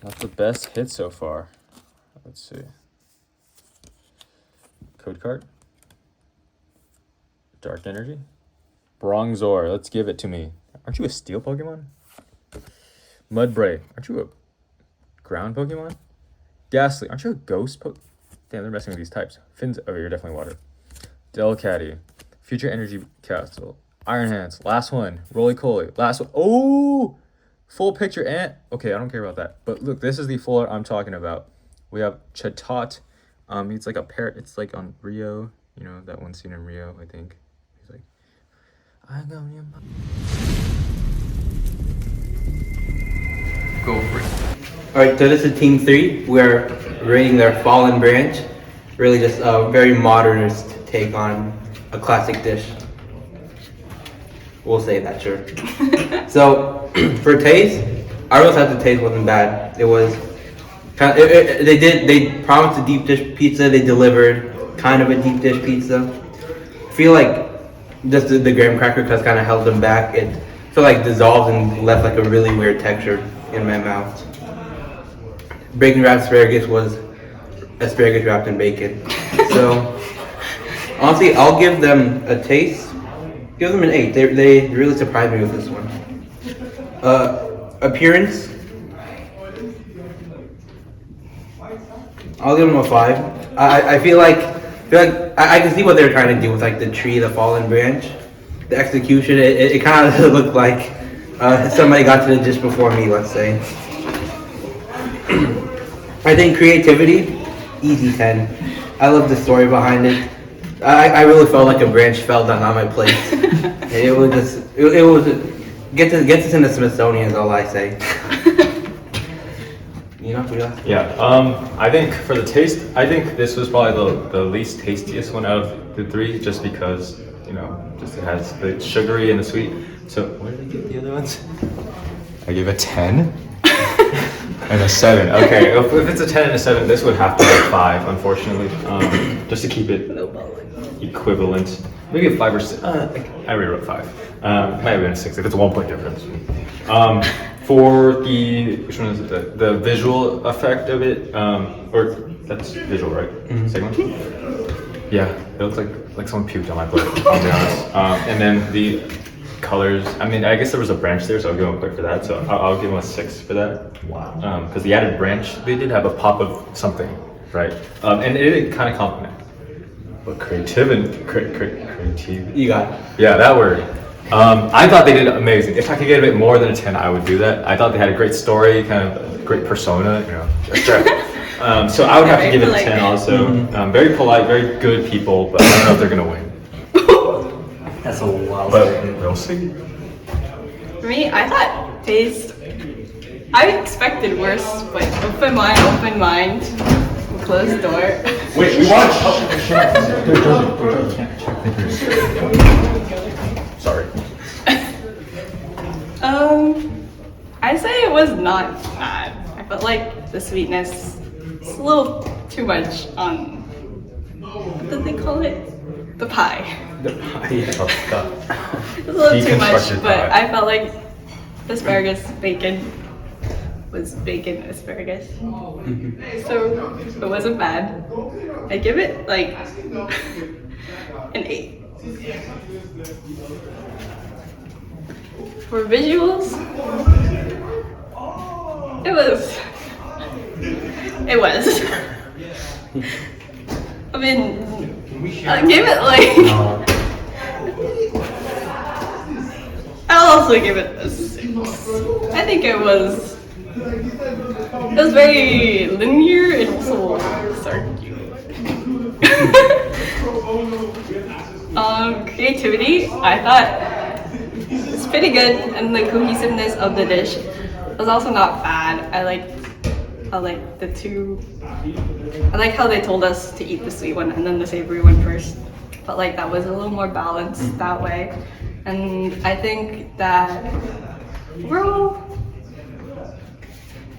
[SPEAKER 10] Not the best hit so far. Let's see. Code card. Dark Energy. Bronzor, let's give it to me. Aren't you a steel Pokemon? Mudbray, aren't you a ground Pokemon? Ghastly, aren't you a ghost Pokemon? Damn, they're messing with these types. Fins, oh, you're definitely water. Delcatty, Future Energy Castle, Iron Hands, last one, Roly-Poly, last one. Oh! Full picture and okay, I don't care about that. But look, this is the full art I'm talking about. We have Chatot. It's like a parrot. It's like on Rio. You know that one scene in Rio, I think. He's like, I go your mom.
[SPEAKER 3] Go for it. All right, so this is Team 3. We're rating their Fallen Branch. Really, just a very modernist take on a classic dish. We'll say that, sure. So, for taste, I really thought the taste wasn't bad. It was kind of, they promised a deep dish pizza. They delivered kind of a deep dish pizza. I feel like just the graham cracker crust kind of held them back. It felt like dissolved and left like a really weird texture in my mouth. Bacon wrapped asparagus was asparagus wrapped in bacon. So, honestly, I'll give them a taste. Give them an 8. They really surprised me with this one. Appearance, I'll give them a 5. I feel like I can see what they're trying to do with like the tree, the fallen branch, the execution. It kind of looked like somebody got to the dish before me. Let's say. I think creativity, easy 10. I love the story behind it. I really felt like a branch fell down on my plate. It was get this in the Smithsonian is all I say. You know,
[SPEAKER 9] Yeah, I think for the taste, I think this was probably the least tastiest one out of the 3, just because, you know, just it has the sugary and the sweet. So what did I give the other ones? I gave a 10 and a 7. Okay, if it's a 10 and a 7, this would have to be a 5, unfortunately, just to keep it equivalent. Maybe a 5 or 6. I rewrote 5. Might have been a 6 if it's a 1 point difference. For the which one is it? The visual effect of it, or that's visual, right? Mm-hmm. Second one. Yeah, it looks like someone puked on my plate. I'll be honest. And then the colors. I mean, I guess there was a branch there, so I'll give them a point for that. So I'll give them a 6 for that. Wow. Because the added branch, they did have a pop of something, right? And it did kind of complement. But creativity.
[SPEAKER 3] You got it.
[SPEAKER 9] Yeah, that word. I thought they did amazing. If I could get a bit more than a 10, I would do that. I thought they had a great story, kind of a great persona, you know. So I would have to give it a 10 also.
[SPEAKER 3] Mm-hmm.
[SPEAKER 9] Very polite, very good people, but I don't know if they're gonna win.
[SPEAKER 1] That's a wild
[SPEAKER 9] But
[SPEAKER 1] statement.
[SPEAKER 9] we'll see.
[SPEAKER 2] For me, I thought taste. I expected worse, but open mind, closed door.
[SPEAKER 9] Wait, we watched. Sorry.
[SPEAKER 2] I'd say it was not bad. I felt like the sweetness is a little too much on, what did they call it? The pie.
[SPEAKER 3] The pie.
[SPEAKER 2] It's a little too much,
[SPEAKER 9] Deconstructed
[SPEAKER 2] but
[SPEAKER 9] pie.
[SPEAKER 2] I felt like asparagus bacon was bacon asparagus. So it wasn't bad. I give it like an 8. For visuals, it was. I mean, I gave it like. I'll also give it a 6. I think it was very linear and also circular. Creativity, I thought it's pretty good, and the cohesiveness of the dish was also not bad. I like the two. I like how they told us to eat the sweet one and then the savory one first. But like that was a little more balanced that way. And I think that overall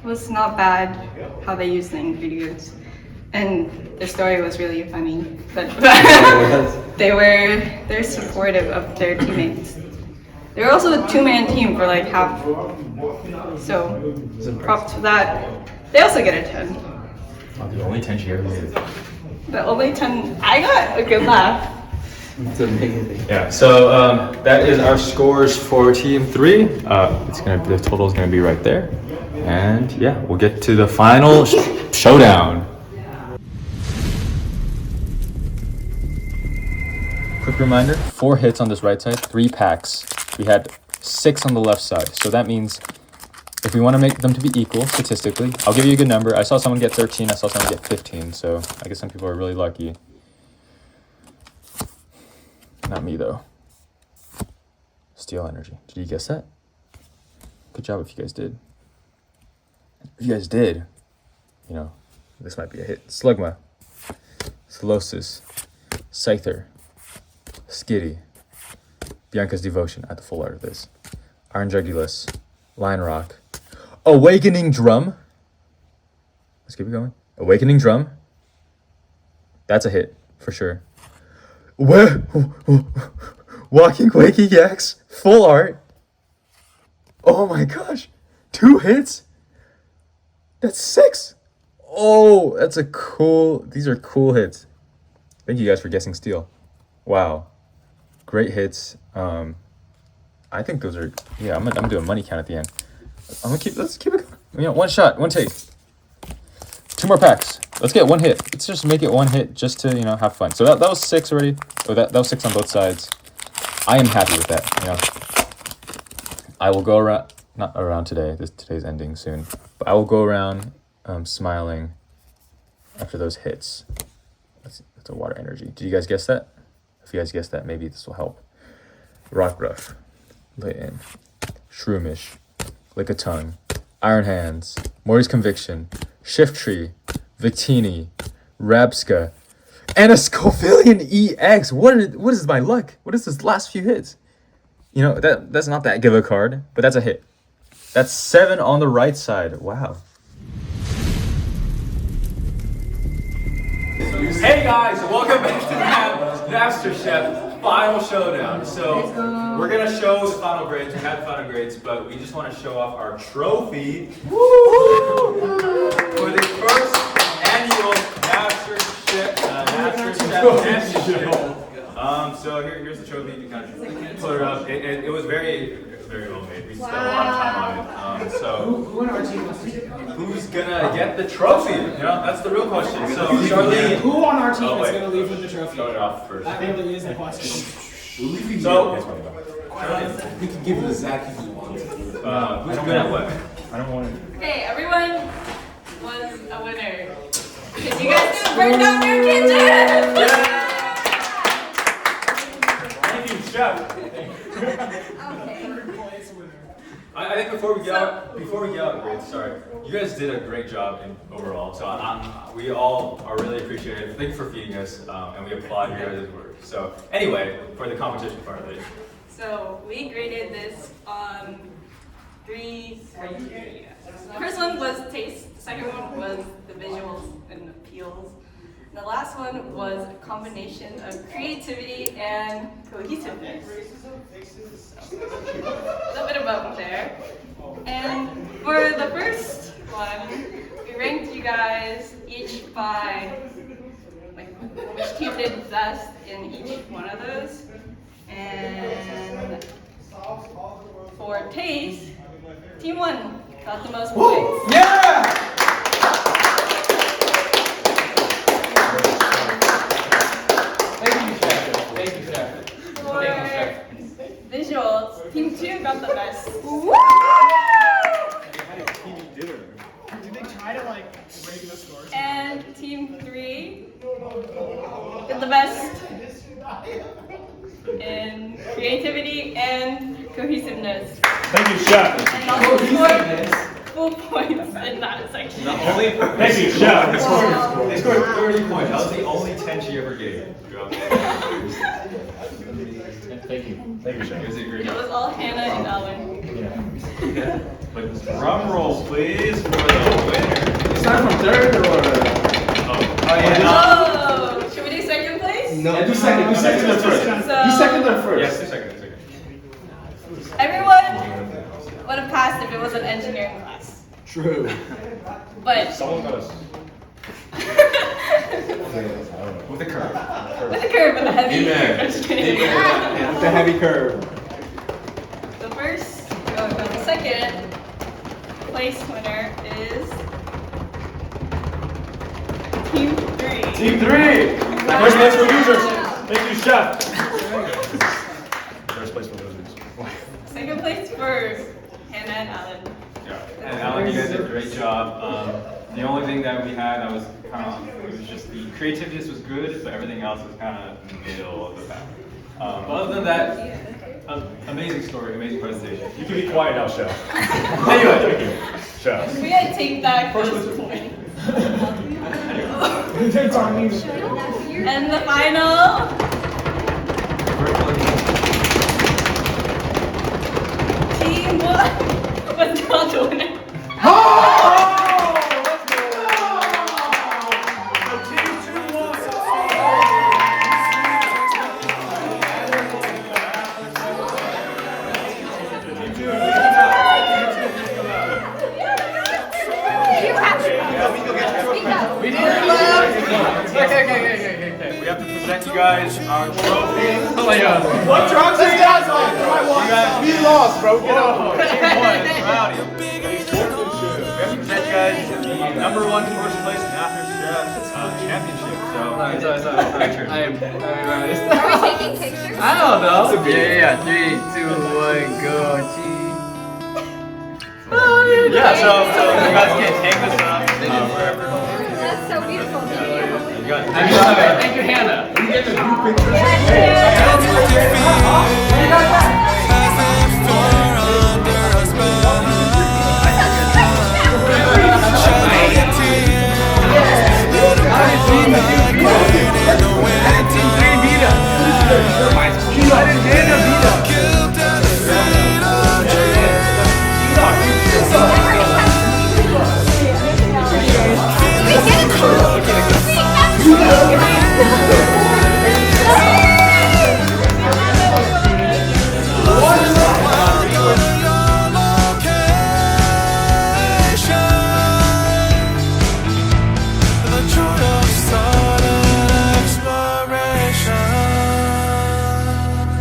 [SPEAKER 2] was not bad how they used the ingredients. And the story was really funny. But they're supportive of their teammates. They were also a 2-man team for like half. So props for that. They also get a 10.
[SPEAKER 9] Oh, the only 10 she ever made.
[SPEAKER 2] The only 10, I got a good laugh.
[SPEAKER 3] It's amazing.
[SPEAKER 9] Yeah, so that is our scores for Team 3. The total is gonna be right there. And yeah, we'll get to the final showdown.
[SPEAKER 10] Quick reminder, 4 hits on this right side, 3 packs. We had 6 on the left side. So that means if we want to make them to be equal statistically, I'll give you a good number. I saw someone get 13, I saw someone get 15, so I guess some people are really lucky. Not me though. Steel energy. Did you guess that? Good job if you guys did. If you guys did, you know, this might be a hit. Slugma, Solosis, Scyther, Skitty, Bianca's Devotion. I had the full art of this. Iron Jugulus, Lion Rock, Awakening Drum. Let's keep it going. Awakening Drum. That's a hit for sure. Walking Quaking Yaks, full art. Oh my gosh, 2 hits. That's 6. Oh, that's a cool. These are cool hits. Thank you guys for guessing steel. Wow, great hits. I think those are. Yeah, I'm gonna do a money count at the end. Let's keep it. You know, 1 shot, 1 take. 2 more packs. Let's get 1 hit. Let's just make it 1 hit just to, you know, have fun. So that was 6 already. Oh, that was 6 on both sides. I am happy with that. You know, I will go around. Not around today. Today's ending soon. But I will go around smiling after those hits. That's a water energy. Did you guys guess that? If you guys guessed that, maybe this will help. Rockruff, Layton, Shroomish, Lick a Tongue, Iron Hands, Morty's Conviction, Shift Tree, Victini, Rabska, and a Scovillian EX. What is my luck? What is this last few hits? You know, that's not that good of a card, but that's a hit. That's 7 on the right side. Wow.
[SPEAKER 9] Hey guys, welcome back to the Navster Chef final showdown. So we're gonna show the final grades. We had final grades, but we just want to show off our trophy for the first annual Navster Chef Championship. So here's the trophy. You kind of put it up. It was very well made. We spent a lot of time on it. So
[SPEAKER 1] Who on our team wants to take it?
[SPEAKER 9] who's gonna get the trophy? You know, that's the real question. So Charlene,
[SPEAKER 1] Who on our team
[SPEAKER 9] Oh,
[SPEAKER 1] is
[SPEAKER 9] wait.
[SPEAKER 1] going to leave with the trophy?
[SPEAKER 9] start it off first.
[SPEAKER 1] That really is the question.
[SPEAKER 9] So
[SPEAKER 5] We can give it to Zach if you want.
[SPEAKER 9] who's good at what?
[SPEAKER 10] I don't want to.
[SPEAKER 2] Okay, everyone was a winner. Because you guys didn't burn down your kitchen!
[SPEAKER 9] Thank you, Chef.
[SPEAKER 2] Okay.
[SPEAKER 9] I think before we get out grades, sorry, you guys did a great job overall. So we all are really appreciative. Thank you for feeding us, and we applaud your guys' work. So anyway, for the competition part of it.
[SPEAKER 2] So we graded this on 3 criteria. The first one was taste, the second one was the visuals and appeals. And the last one was a combination of creativity and cohesiveness. A little bit above there. And for the first one, we ranked you guys each by like which team did best in each one of those. And for taste, team 1 got the most points.
[SPEAKER 1] Yeah!
[SPEAKER 2] usual, Team 2 got the best.
[SPEAKER 7] Woo!
[SPEAKER 1] Did they try to like break the scores?
[SPEAKER 2] And Team 3 got the best in creativity and cohesiveness.
[SPEAKER 4] Thank you, Chef.
[SPEAKER 2] And also scored full points in that section.
[SPEAKER 4] Thank you, Chef. They scored 30 points. That was the only 10 she ever gave.
[SPEAKER 8] Thank you.
[SPEAKER 4] Thank you, Chef. You guys did a great
[SPEAKER 2] It
[SPEAKER 4] job.
[SPEAKER 2] was all Hannah and Ellen.
[SPEAKER 8] Yeah.
[SPEAKER 4] But drum roll, please, for the winner.
[SPEAKER 5] It's not from third or?
[SPEAKER 2] Oh, should we do second place?
[SPEAKER 5] No. Yeah, do second. Do second or first.
[SPEAKER 2] So,
[SPEAKER 5] Do second or first.
[SPEAKER 4] Yes, 2 seconds.
[SPEAKER 2] everyone would have passed if it was an engineering class.
[SPEAKER 5] True.
[SPEAKER 2] But
[SPEAKER 4] Someone got us. With a curve.
[SPEAKER 2] with a curve and a heavy.
[SPEAKER 5] Amen.
[SPEAKER 2] I'm just kidding.
[SPEAKER 5] With the heavy curve.
[SPEAKER 2] So first, the second place winner is Team 3.
[SPEAKER 4] Team 3! First place for losers. Thank you, Chef. First place for losers.
[SPEAKER 2] Second place for Hannah and Alan.
[SPEAKER 4] Yeah. And Alan, you guys did a great job. The only thing that we had that was kind of, it was just the creativity was good, but everything else was kind of in the middle of the pack. But other than that, amazing story, amazing presentation. You can be quiet now, Chef. Anyway, thank you, Chef.
[SPEAKER 2] We gotta take back this point. And the final. Team 1 was not the winner.
[SPEAKER 7] We didn't laugh.
[SPEAKER 9] Okay. We have to present you guys our trophy.
[SPEAKER 5] Oh my God. What drugs are you guys on? We lost, bro. Get up.
[SPEAKER 9] Team 1 is rowdy. We have to present you guys the #1 first place Navster Chef championship. So, pictures.
[SPEAKER 7] Are we taking pictures?
[SPEAKER 11] I don't know. Yeah. 3, 2, 1, go.
[SPEAKER 9] Yeah, so you guys can take this up wherever.
[SPEAKER 7] That's so beautiful. Thank you.
[SPEAKER 9] You got
[SPEAKER 11] Thank you, Hannah.
[SPEAKER 7] Yeah,